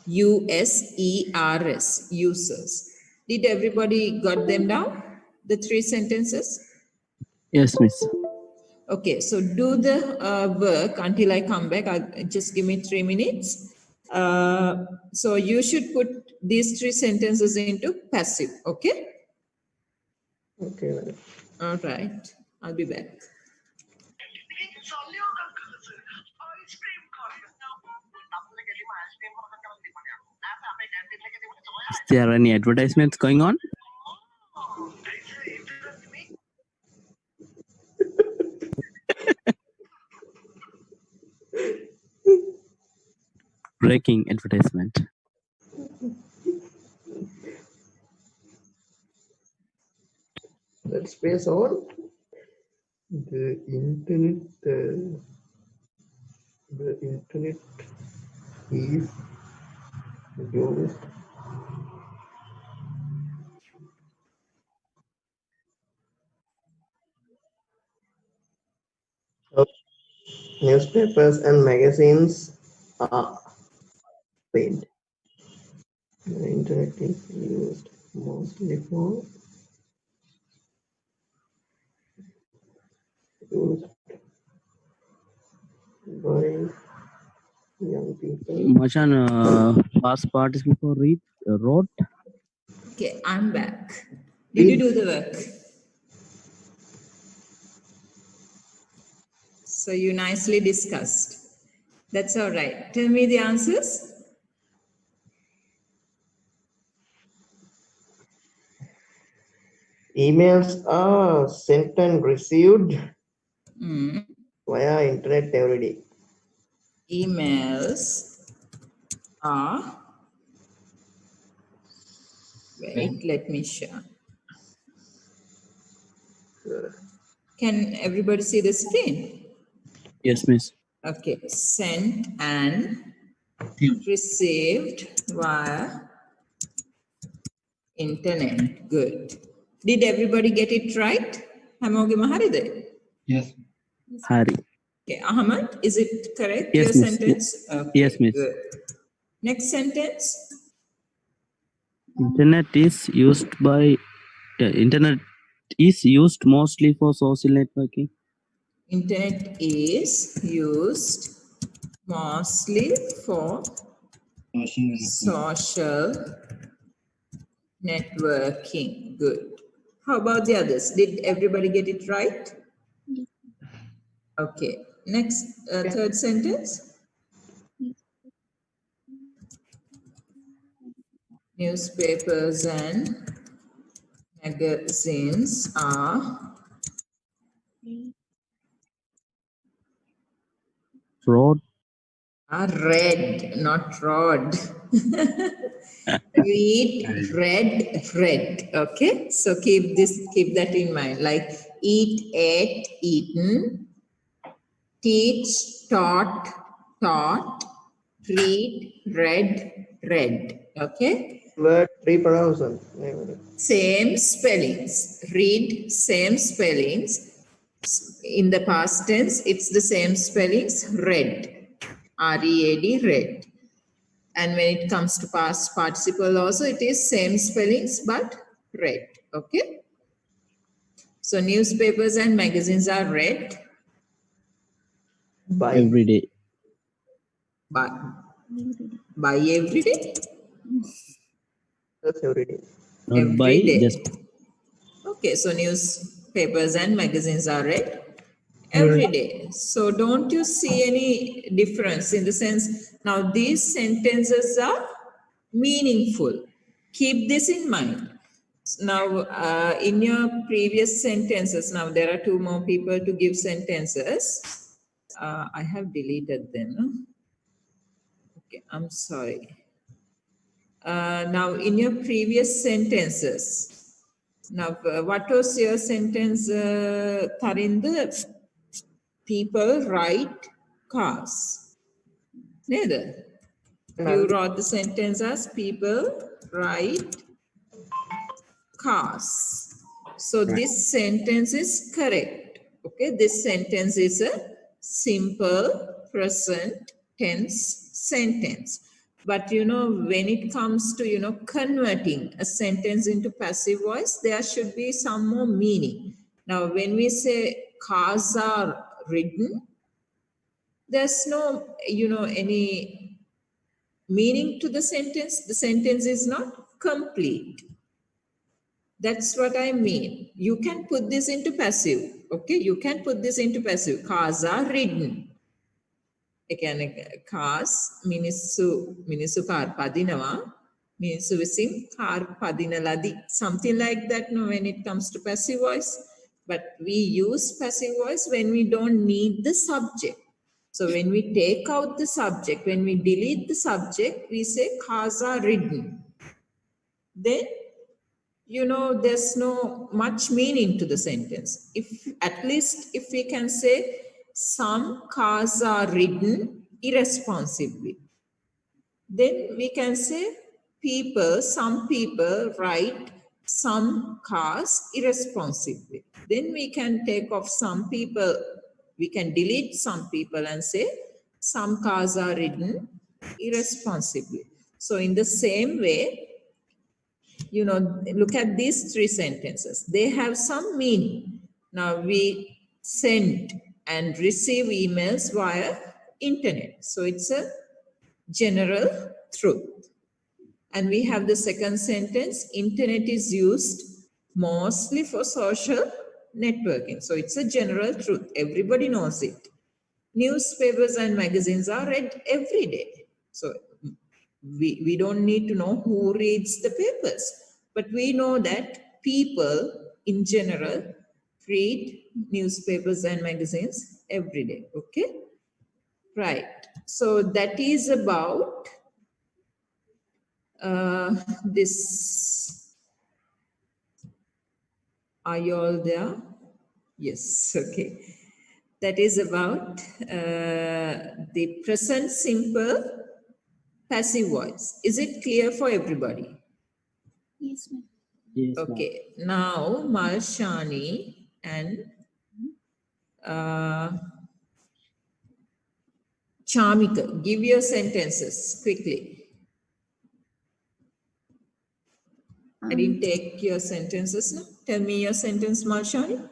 USERS. Users. Did everybody got them down? The 3 sentences? Yes, miss. Okay, so do the work until I come back. Just give me 3 minutes. So you should put these 3 sentences into passive. Okay. Okay, madam. All right. I'll be back. Is there any advertisements going on? Breaking advertisement. Let's press on. The internet is used Newspapers and magazines are read. The internet is used mostly for use by young people. Machan, past participle for read, wrote. Okay, I'm back. Did you do the work? So you nicely discussed. That's all right. Tell me the answers. Emails are sent and received Mm. via internet every day. Emails are, wait, let me show. Can everybody see the screen? Yes, miss. Okay, sent and received via internet. Good. Did everybody get it right? Hamoge Maharide? Yes. Hari. Okay, Ahmad, is it correct, Yes, your miss. sentence? Okay, Yes, miss. good. Next sentence. Internet is used by internet is used mostly for social networking. Internet is used mostly for social networking. Good. How about the others? Did everybody get it right? Okay. Next, third sentence. Newspapers and magazines are Wrote. read, not rod. Read, read. Okay. So keep that in mind. Like eat, ate, eaten, teach, taught, read, read. Okay. Word reproduction. Same spellings. Read, same spellings. In the past tense, it's the same spellings. Read. R-E-A-D, read. And when it comes to past participle also, it is same spellings, but read. Okay. So newspapers and magazines are read By Every day. by every day. just every day. Not Every by day. just Okay, so newspapers and magazines are read every day. So don't you see any difference in the sense, now these sentences are meaningful. Keep this in mind. Now, in your previous sentences, now there are two more people to give sentences. I have deleted them. No? Okay, I'm sorry. Now, in your previous sentences, now, what was your sentence, Tarinda? People ride cars. Neither. You wrote the sentence as people ride cars. So this sentence is correct. Okay, this sentence is a simple present tense sentence. But you know, when it comes to, you know, converting a sentence into passive voice, there should be some more meaning. Now, when we say cars are ridden, there's no, you know, any meaning to the sentence. The sentence is not complete. That's what I mean. You can put this into passive. Okay, you can put this into passive. Cars are ridden. Cars, minisu car padinawa, minisu visin car padinaladi. Something like that, no, when it comes to passive voice. But we use passive voice when we don't need the subject. So when we take out the subject, when we delete the subject, we say cars are ridden. Then, you know, there's no much meaning to the sentence. If at least if we can say some cars are ridden irresponsibly, then we can say some people ride some cars irresponsibly. Then we can take off some people We can delete some people and say some cars are ridden irresponsibly. So in the same way, you know, look at these three sentences. They have some meaning. Now we send and receive emails via internet. So it's a general truth. And we have the second sentence, internet is used mostly for social networking. So it's a general truth. Everybody knows it. Newspapers and magazines are read every day. So we don't need to know who reads the papers, but we know that people in general read newspapers and magazines every day. Okay, right. So that is about this. Are you all there? Yes. Okay. That is about the present simple passive voice. Is it clear for everybody? Yes, ma'am. Yes, ma'am. Okay, now Malshani and Chamika, give your sentences quickly. I didn't take your sentences now. Tell me your sentence, Malshani.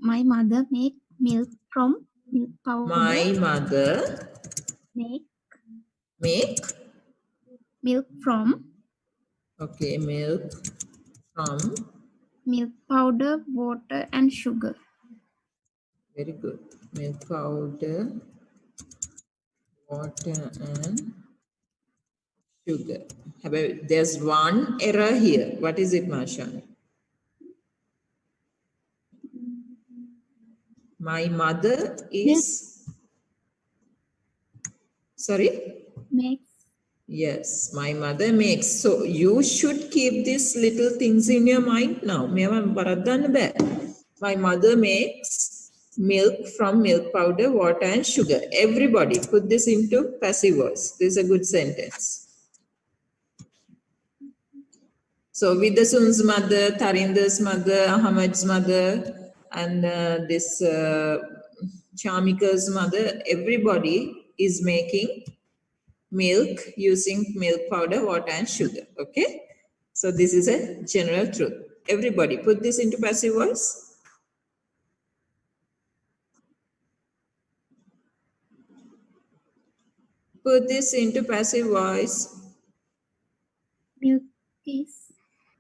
My mother make milk from milk powder. My mother Make make, milk from okay, milk from, milk powder, water, and sugar. very good, milk powder, water and sugar. However, there's one error here. What is it, Malshani? My mother is, sorry? Makes Yes, my mother makes. So you should keep these little things in your mind now. My mother makes milk from milk powder, water and sugar. Everybody put this into passive voice. This is a good sentence. So Vidasun's mother, Tarinder's mother, Ahmed's mother, and this Chamika's mother, everybody is making milk using milk powder, water and sugar. Okay. So this is a general truth. Everybody put this into passive voice. Put this into passive voice. milk is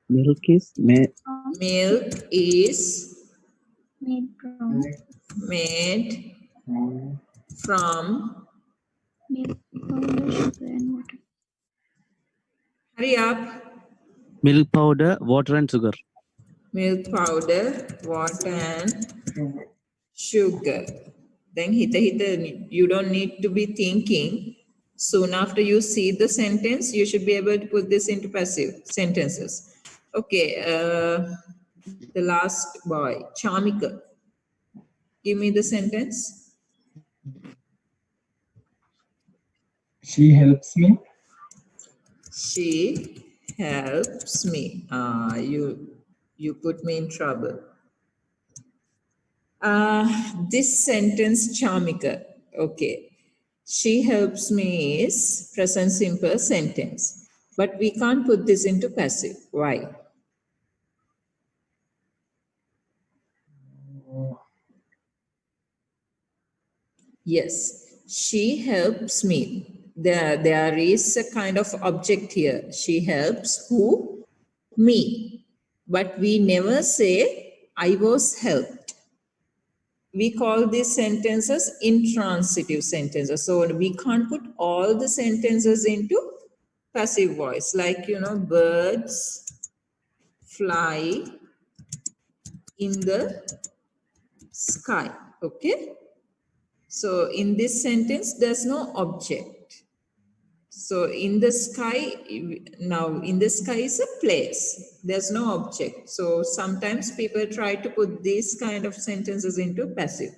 Milk is made. Milk is made from made from, milk powder, sugar, and water. hurry up, Milk powder, water and sugar. milk powder, water and sugar. Then hita, you don't need to be thinking. Soon after you see the sentence, you should be able to put this into passive sentences. Okay, the last boy, Chamika. Give me the sentence. She helps me. She helps me. You put me in trouble. This sentence, Chamika. Okay. She helps me is present simple sentence. But we can't put this into passive. Why? Yes, she helps me. There is a kind of object here. She helps who? Me. But we never say, I was helped. We call these sentences intransitive sentences. So we can't put all the sentences into passive voice. Like, you know, birds fly in the sky. Okay. So in this sentence, there's no object. So in the sky, now in the sky is a place. There's no object. So sometimes people try to put these kind of sentences into passive.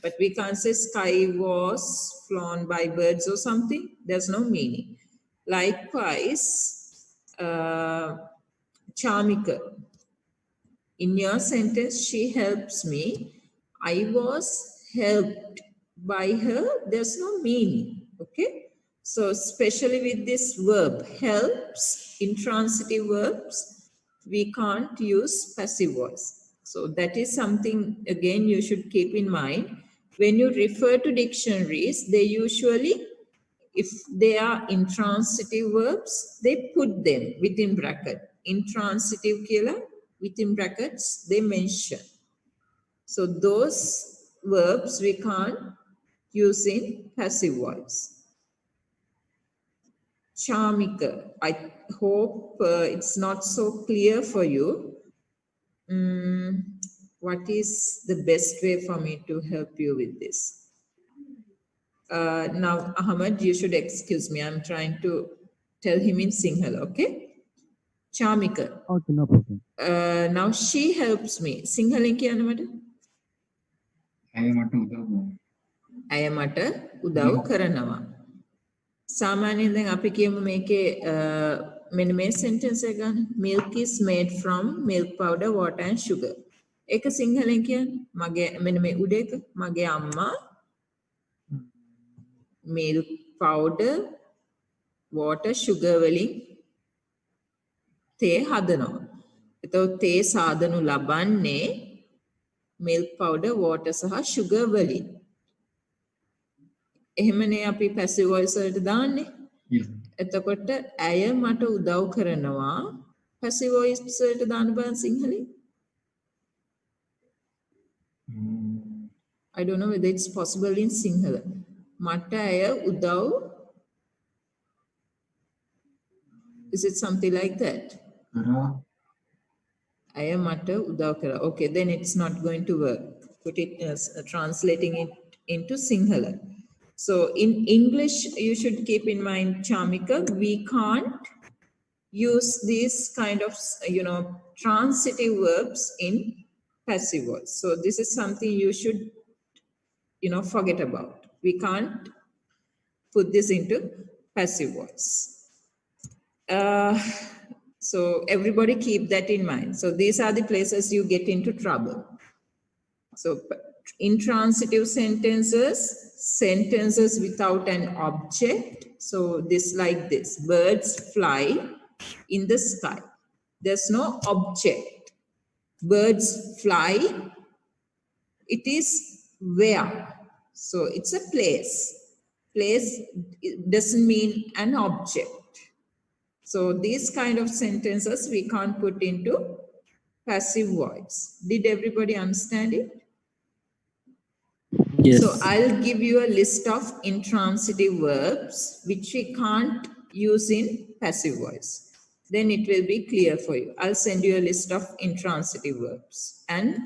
But we can't say sky was flown by birds or something. There's no meaning. Likewise, Chamika. In your sentence, she helps me. I was helped by her, there's no meaning. Okay. So especially with this verb helps, intransitive verbs, we can't use passive voice. So that is something again you should keep in mind. When you refer to dictionaries, they usually, if they are intransitive verbs, they put them within bracket. Intransitive killer, within brackets, they mention. So those verbs we can't use in passive voice. Charmika, I hope it's not so clear for you. What is the best way for me to help you with this? Now, Ahmed, you should excuse me. I'm trying to tell him in Sinhala, okay? Charmika. Okay, no problem. Now she helps me. Sinhalen කියන්න මට. ඇය මට උදව් කරනවා. ඇය මට උදව් කරනවා. සාමාන්‍යයෙන් දැන් අපි කියමු මේකේ මෙන්න මේ sentence එක ගන්න. Milk is made from milk powder, water and sugar. ඒක සිංහලෙන් කියන්නේ මගේ මෙන්න මේ උඩ එක මගේ අම්මා milk powder, water, sugar වලින් තේ හදනවා. එතකොට තේ සාදනු ලබන්නේ milk powder, water සහ sugar වලින්. එහෙමනේ අපි passive voice වලට දාන්නේ. Yes. එතකොට ඇය මට උදව් කරනවා passive voice වලට දාන්න බෑ සිංහලෙන්. I don't know whether it's possible in Sinhala. මට ඇය උදව්. Is it something like that? කරා. ඇය මට උදව් කරා. Okay, then it's not going to work. Put it as translating it into Sinhala. So in English, you should keep in mind, Charmika, we can't use these kind of, transitive verbs in passive voice. So this is something you should, forget about. We can't put this into passive voice. So everybody keep that in mind. So these are the places you get into trouble. So intransitive sentences, sentences without an object. So this like this, birds fly in the sky. There's no object. Birds fly. It is where. So it's a place. Place doesn't mean an object. So these kind of sentences we can't put into passive voice. Did everybody understand it? Yes. So I'll give you a list of intransitive verbs which we can't use in passive voice. Then it will be clear for you. I'll send you a list of intransitive verbs and,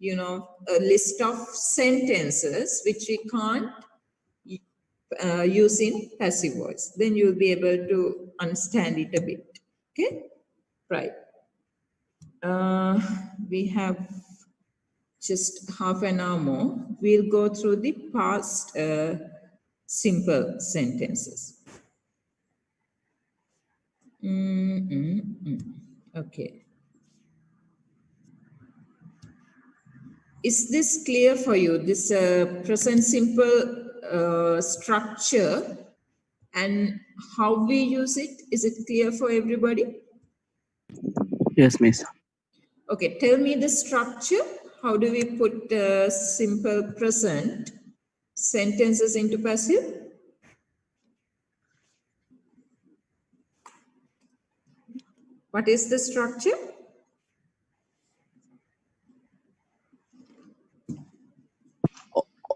a list of sentences which we can't use in passive voice. Then you'll be able to understand it a bit. Okay? Right. We have just half an hour more. We'll go through the past simple sentences. Okay. Is this clear for you? This present simple structure and how we use it? Is it clear for everybody? Yes, miss. Okay, tell me the structure. How do we put simple present sentences into passive? What is the structure?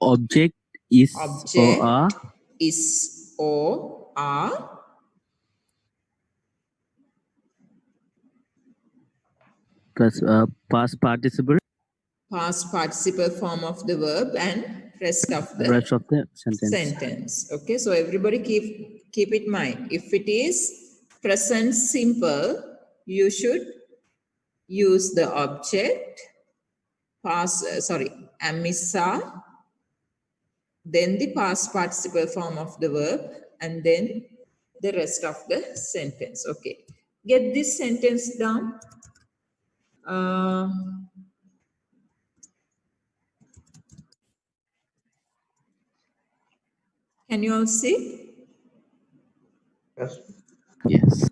Object is Object or are is or are. plus past participle, Past participle form of the verb and rest of the rest of the sentence. sentence. Okay, so everybody keep it in mind. If it is present simple, you should use the object, amissa, then the past participle form of the verb, and then the rest of the sentence. Okay, get this sentence down. Can you all see? Yes. Yes.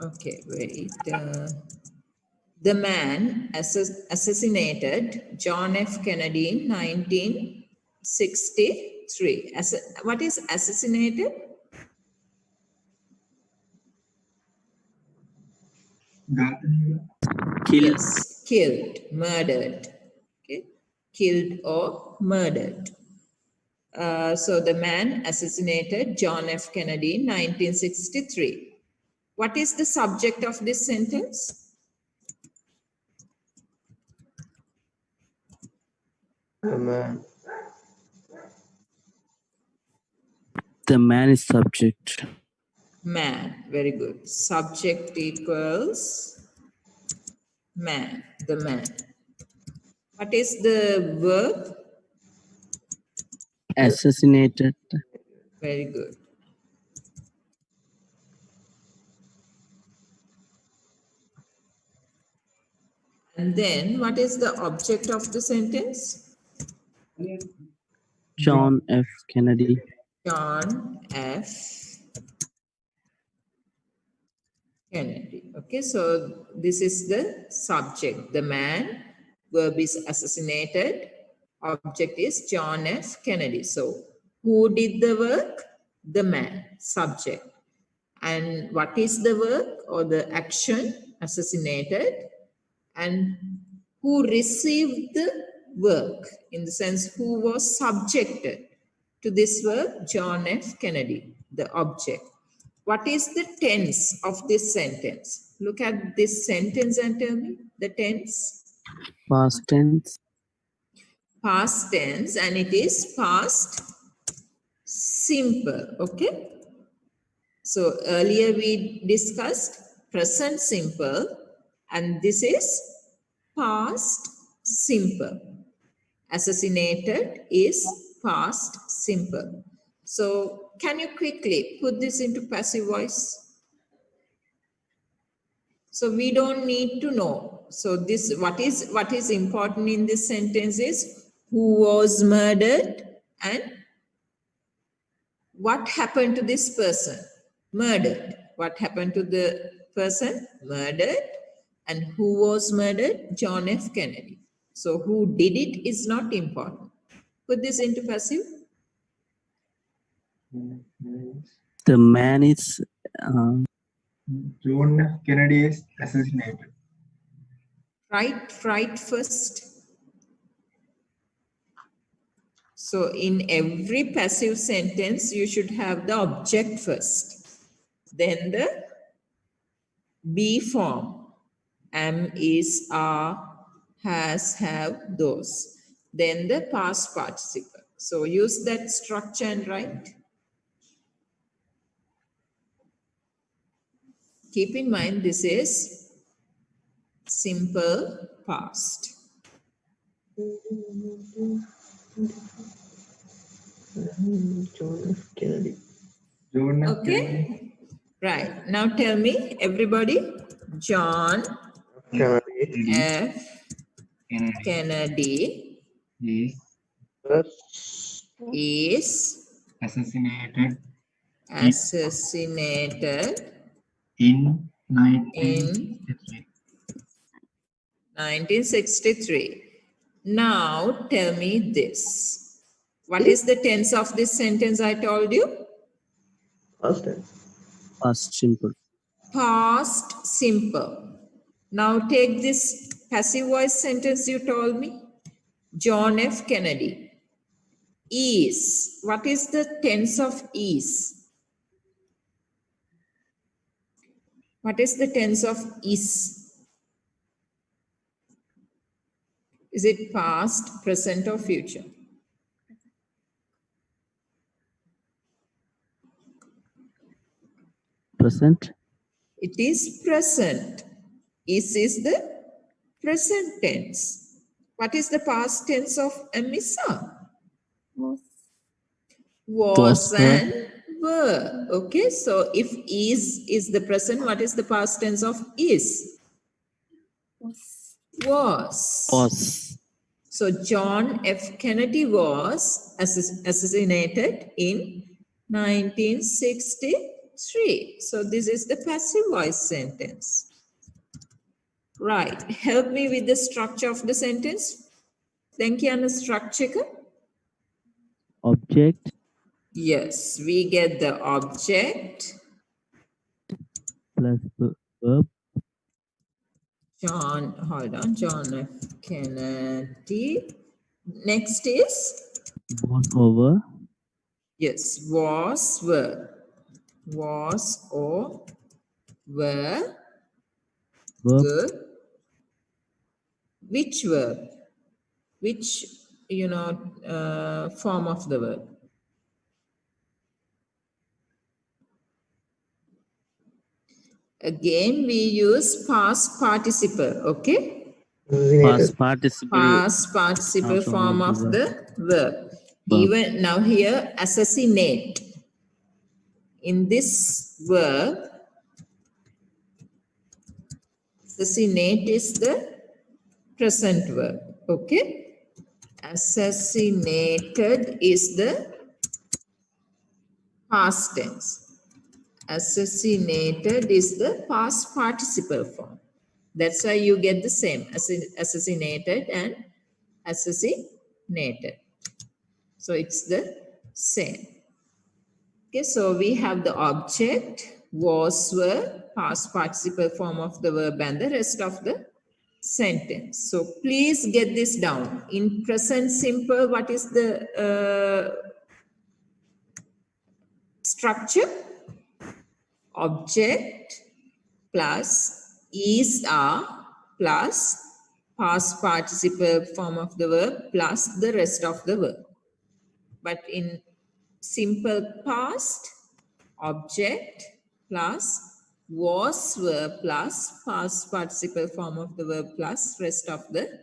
Okay, wait. The man assassinated John F. Kennedy in 1963. What is assassinated? Kill. Yes, killed, murdered. Okay, killed or murdered. So the man assassinated John F. Kennedy in 1963. What is the subject of this sentence? Man. The man is subject. Man, very good. Subject equals man, the man. What is the verb? Assassinated. Very good. And then what is the object of the sentence? John F. Kennedy. John F. Kennedy. Okay, so this is the subject. The man, verb is assassinated, object is John F. Kennedy. So who did the work? The man, subject. And what is the work or the action? Assassinated. And who received the work, in the sense who was subjected to this work? John F. Kennedy, the object. What is the tense of this sentence? Look at this sentence and tell me the tense. Past tense. Past tense, and it is past simple. Okay. So earlier we discussed present simple, and this is past simple. Assassinated is past simple. So can you quickly put this into passive voice? So we don't need to know. So this, what is important in this sentence is who was murdered and what happened to this person? Murdered. What happened to the person? Murdered. And who was murdered? John F. Kennedy. So who did it is not important. Put this into passive. The man is John F. Kennedy is assassinated. Right first. So in every passive sentence, you should have the object first. Then the be form. Am, is, are, has, have, those. Then the past participle. So use that structure and write. Keep in mind this is simple past. John F. Kennedy. John F. Kennedy Okay. Right. Now tell me, everybody, John Kennedy. F. Kennedy Kennedy is is assassinated assassinated in in 1963. Now tell me this. What is the tense of this sentence I told you? Past tense. past simple. Past simple. Now take this passive voice sentence you told me. John F. Kennedy is. What is the tense of is? What is the tense of is? Is it past, present, or future? Present. It is present. Is the present tense. What is the past tense of Amisa? Was. Was Was, were. and were. Okay, so if is the present, what is the past tense of is? Was. Was. Was. So John F. Kennedy was assassinated in 1963. So this is the passive voice sentence. Right. Help me with the structure of the sentence. Thank you, Anna. Structure. Object Yes, we get the object. plus verb John, hold on, John F. Kennedy. Next is, was over yes, was, were. Was or were. verb Good. Which verb? Which, form of the verb? Again, we use past participle, okay? past participle Past participle form of the verb. Even now here, assassinate. In this verb, assassinate is the present verb, okay? Assassinated is the past tense. Assassinated is the past participle form. That's why you get the same, assassinated and assassinated. So it's the same. Okay, so we have the object, was, were, past participle form of the verb and the rest of the sentence. So please get this down. In present simple, what is the structure? Object plus is, are plus past participle form of the verb plus the rest of the verb. But in simple past, object plus was, were plus past participle form of the verb plus rest of the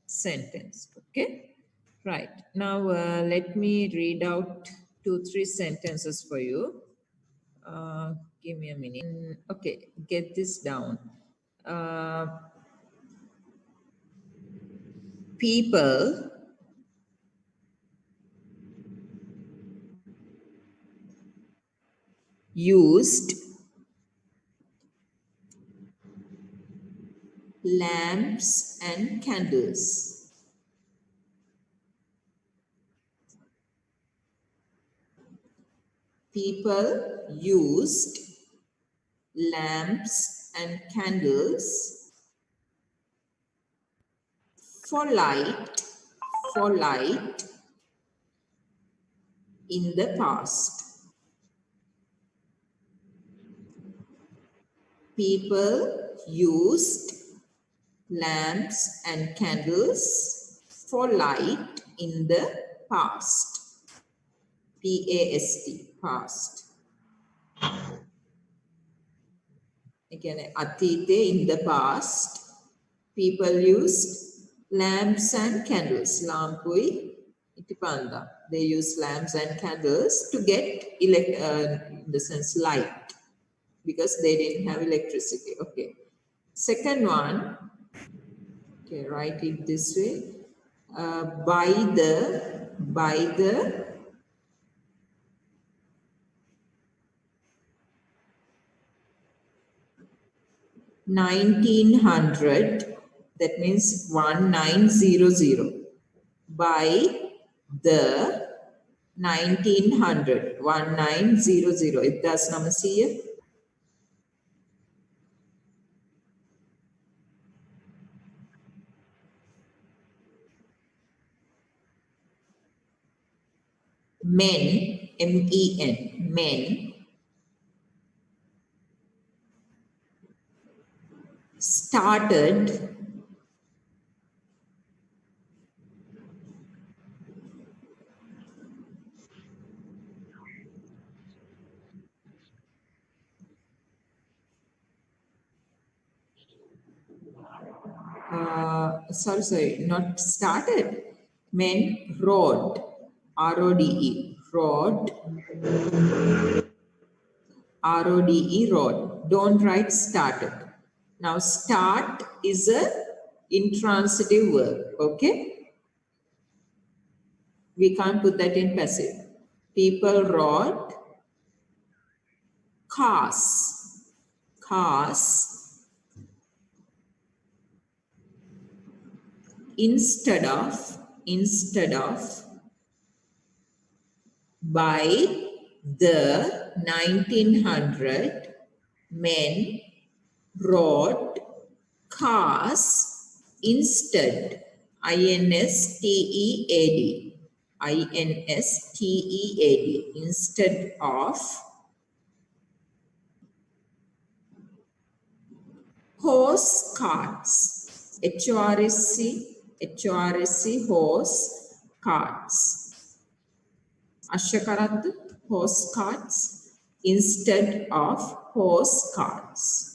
sentence. Okay, right. Now let me read out 2-3 sentences for you. Give me a minute. Okay, get this down. People used lamps and candles. People used lamps and candles for light in the past. People used lamps and candles for light in the past. P-A-S-T, past. Again, atite, in the past, people used lamps and candles. Lampui, itipanda. They use lamps and candles to get in the sense light, because they didn't have electricity. Okay. Second one, okay, write it this way. By the 1900, that means 1900. By the 1900, 1900. It does namasiya. Men, M-E-N, men started sorry, not started. Men rode, R-O-D-E, rode, R-O-D-E, rode. Don't write started. Now, start is a intransitive verb, okay? We can't put that in passive. People rode cars. Cars instead of by the 1900 men rode cars instead. INSTEAD. INSTEAD. Instead of horse carts. HORSC horse carts. Ashakarat horse carts instead of horse carts.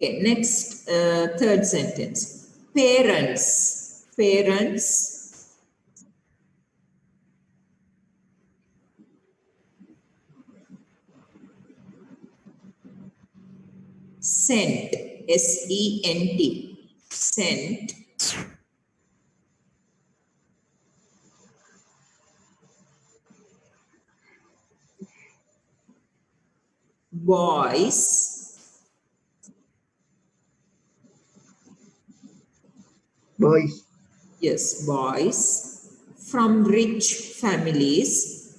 Okay, next, third sentence. Parents. Parents sent. SENT. Sent boys Boys. yes, boys from rich families,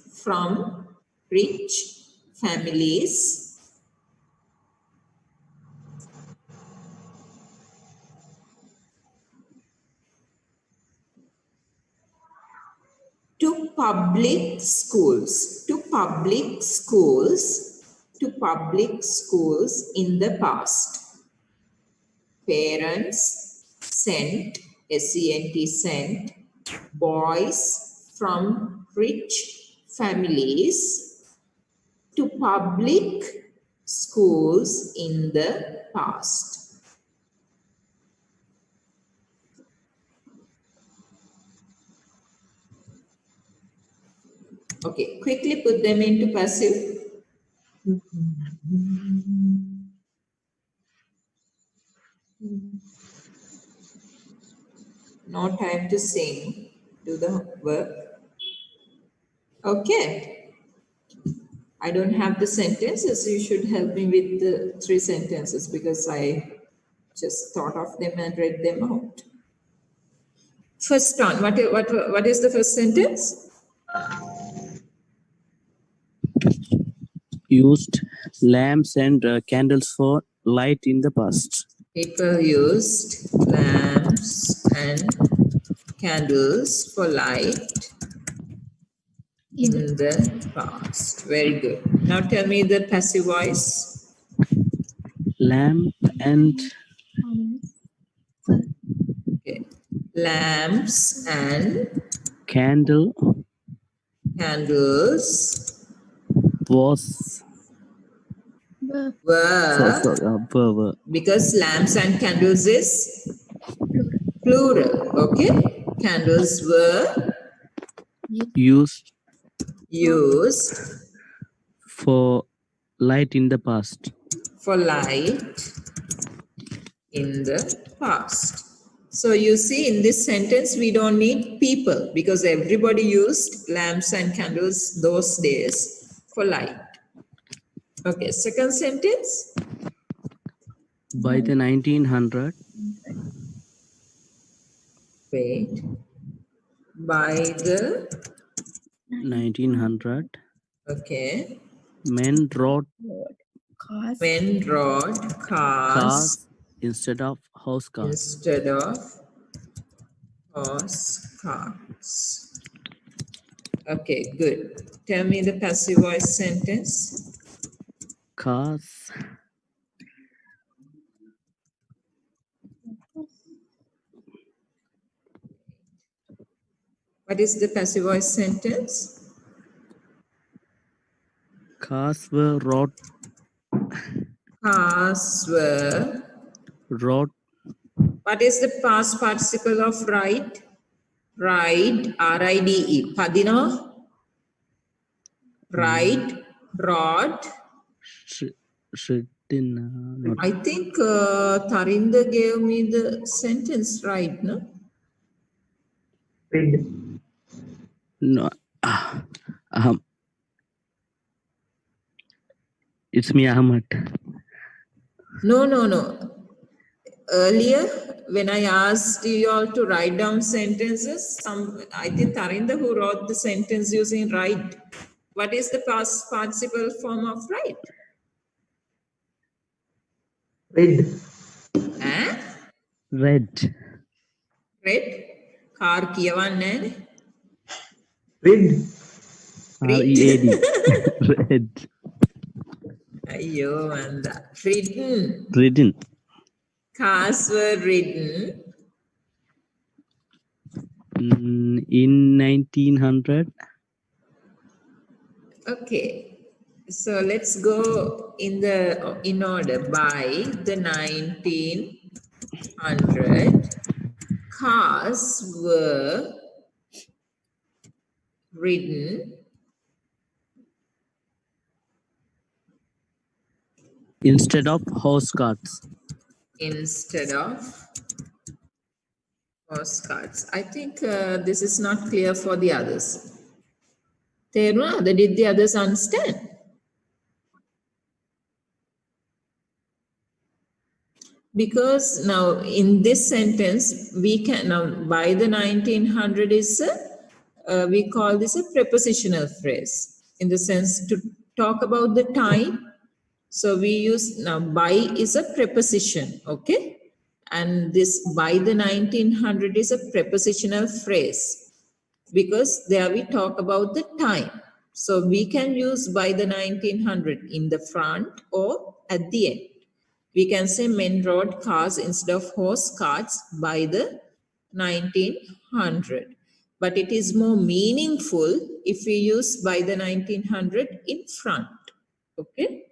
to public schools, in the past. Parents sent, SENT sent, boys from rich families to public schools in the past. Okay, quickly put them into passive. No time to sing. Do the work. Okay. I don't have the sentences. You should help me with the 3 sentences because I just thought of them and read them out. First one. What is the first sentence? Used lamps and candles for light in the past. People used lamps and candles for light in the past. Very good. Now tell me the passive voice. Lamp and Okay. Lamps and candle candles was were because lamps and candles is plural. Okay. Candles were used used for light in the past. for light in the past. So you see in this sentence, we don't need people because everybody used lamps and candles those days for light. Okay, second sentence. By the 1900, Wait. By the, 1900, okay, men rode men rode cars cars instead of house cars. instead of horse carts. Okay, good. Tell me the passive voice sentence. Cars What is the passive voice sentence? cars were rode Cars were. rode What is the past participle of ride? Ride, R-I-D-E. Padina. Ride, rod. Not I think Tarinda gave me the sentence right, no? Read. no. It's me, Ahmad. No. Earlier, when I asked you all to write down sentences, I think Tarinda who wrote the sentence using ride. What is the past participle form of ride? Read. Eh? Red. Red? Car kiyawanne ne? Read. R-E-A-D. Red. Ayyo, Manda. Ridden. Ridden. Cars were ridden In 1900. Okay, so let's go in order. By the 1900, cars were ridden Instead of horse carts. instead of horse carts. I think this is not clear for the others. Therunada, did the others understand? Because now in this sentence, we can now by the 1900 is we call this a prepositional phrase in the sense to talk about the time. So we use now by is a preposition, okay? And this by the 1900 is a prepositional phrase because there we talk about the time. So we can use by the 1900 in the front or at the end. We can say men rode cars instead of horse carts by the 1900. But it is more meaningful if we use by the 1900 in front. Okay?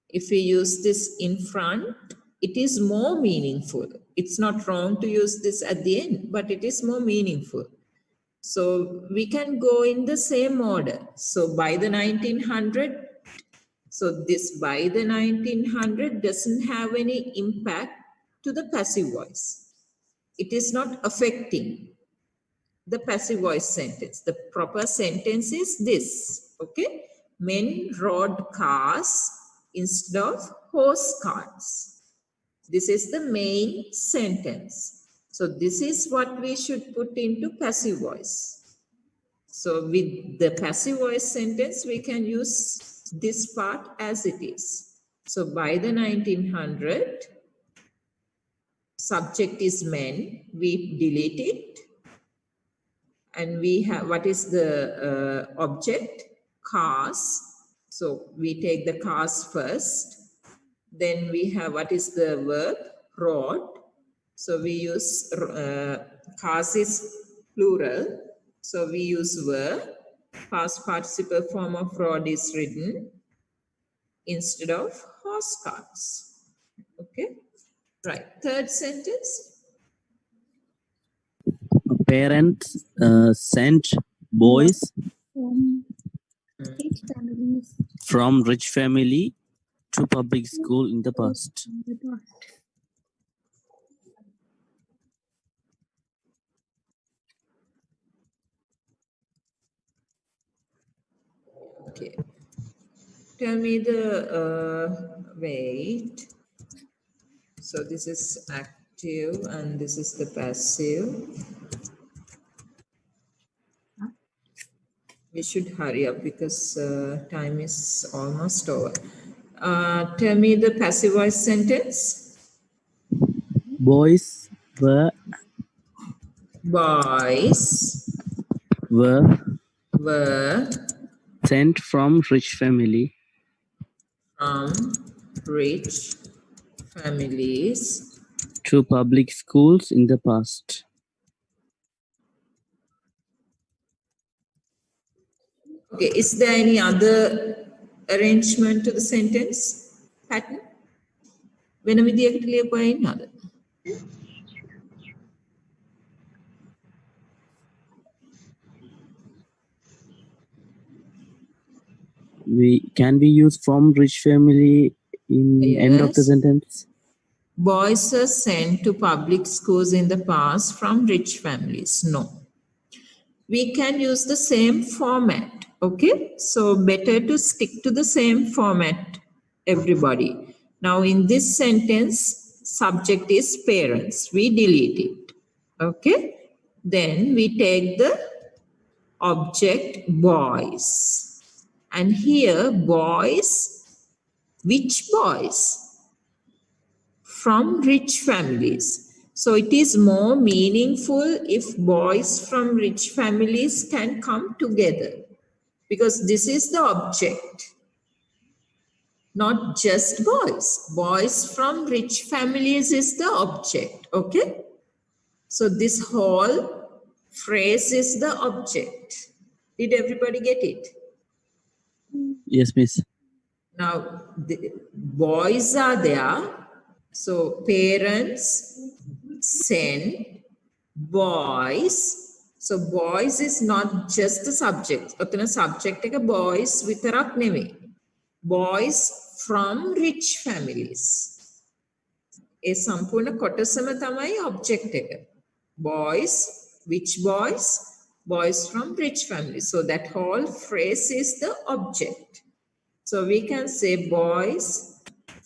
If we use this in front, it is more meaningful. It's not wrong to use this at the end, but it is more meaningful. So we can go in the same order. So by the 1900, so this by the 1900 doesn't have any impact to the passive voice. It is not affecting the passive voice sentence. The proper sentence is this, okay? Men rode cars instead of horse carts. This is the main sentence. So this is what we should put into passive voice. So with the passive voice sentence, we can use this part as it is. So by the 1900, subject is men, we delete it. And we have, what is the object? Cars. So we take the cars first. Then we have, what is the verb? Rode. So we use, cars is plural. So we use verb. Past participle form of rode is ridden instead of horse carts. Okay. Right. Third sentence. Parents sent boys From rich families from rich family to public school in the past. in the past. Okay. Tell me the, wait. So this is active and this is the passive. We should hurry up because time is almost over. Tell me the passive voice sentence. Boys were Were sent from rich family from rich families to public schools in the past. Okay, is there any other arrangement to the sentence pattern? වෙන විදියකට ලියපුවා ඉන්නවද? Can we use from rich family in end of the Yes. sentence? Boys were sent to public schools in the past from rich families. No. We can use the same format. Okay. So better to stick to the same format, everybody. Now in this sentence, subject is parents. We delete it. Okay. Then we take the object boys. And here boys, which boys? From rich families. So it is more meaningful if boys from rich families can come together, because this is the object, not just boys. Boys from rich families is the object, okay? So this whole phrase is the object. Did everybody get it? Yes, miss. Now, the boys are there. So parents send boys. So boys is not just the subject. Otana subject එක boys විතරක් නෙමෙයි. Boys from rich families. ඒ සම්පූර්ණ කොටසම තමයි object එක. Boys, which boys? Boys from rich families. So that whole phrase is the object. So we can say boys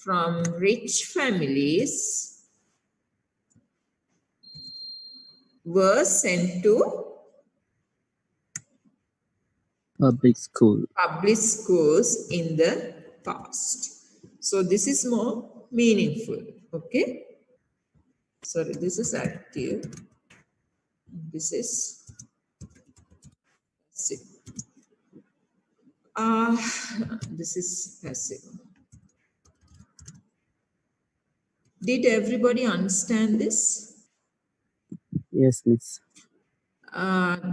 from rich families were sent to Public school. public schools in the past. So this is more meaningful. Okay. Sorry, this is active. This is passive. This is passive. Did everybody understand this? Yes, miss.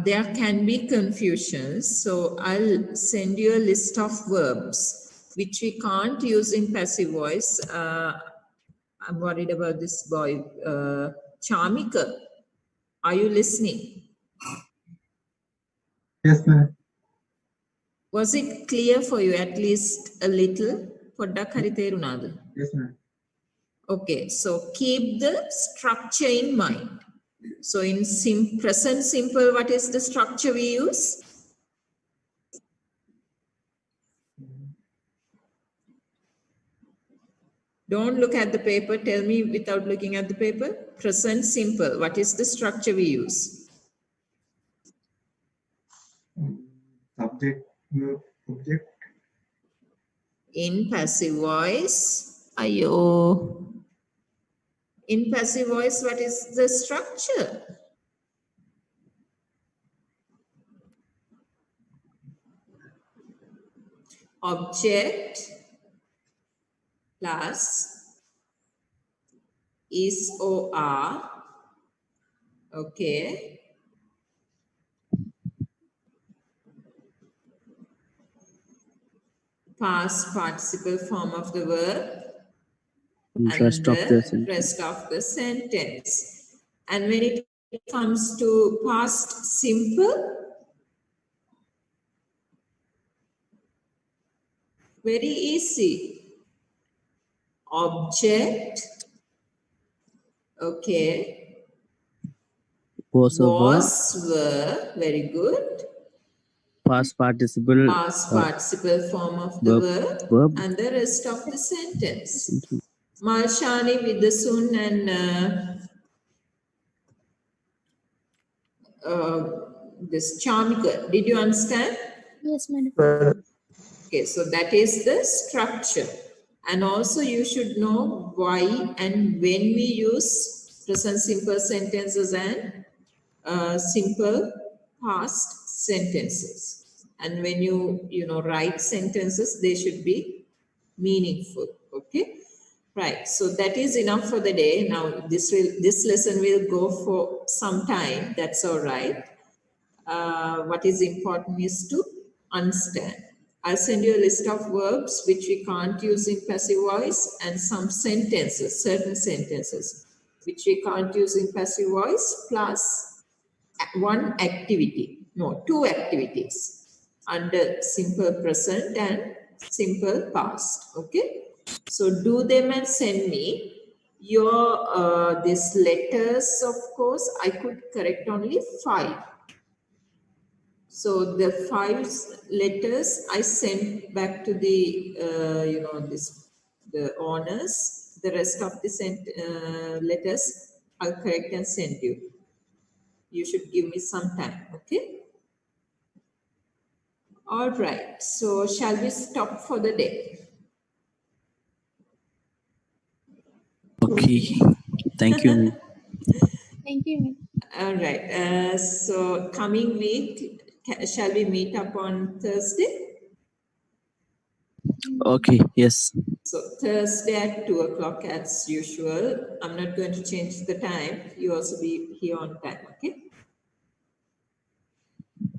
There can be confusions. So I'll send you a list of verbs which we can't use in passive voice. I'm worried about this boy. Charmika, are you listening? Yes, ma'am. Was it clear for you at least a little? පොඩ්ඩක් හරි තේරුණාද? Yes, ma'am. Okay, so keep the structure in mind. So in present simple, what is the structure we use? Don't look at the paper. Tell me without looking at the paper. Present simple, what is the structure we use? Subject, verb, object. In passive voice, ayo. In passive voice, what is the structure? Object plus is or. Okay. Past participle form of the verb. And And rest of the sentence. rest of the sentence. And when it comes to past simple, very easy. Object, okay, Was a verb. was, were, very good. Past participle. Past participle form of the verb, verb. and the rest of the sentence. Malshani, Vidasun, and this Charmika. Did you understand? Yes, madam. Okay, so that is the structure. And also you should know why and when we use present simple sentences and simple past sentences. And when you write sentences, they should be meaningful. Okay. Right. So that is enough for the day. Now this lesson will go for some time. That's all right. What is important is to understand. I'll send you a list of verbs which we can't use in passive voice and some sentences, certain sentences, which we can't use in passive voice, plus one activity, no, two activities under simple present and simple past. Okay. So do them and send me your these letters. Of course, I could correct only 5. So the 5 letters I sent back to the the owners. The rest of the letters I'll correct and send you. You should give me some time. Okay. All right. So shall we stop for the day? Okay. Thank you. Thank you. All right. So coming week, shall we meet up on Thursday? Okay. Yes. So Thursday at 2 o'clock as usual. I'm not going to change the time. You also be here on time. Okay.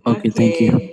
Okay. Thank you.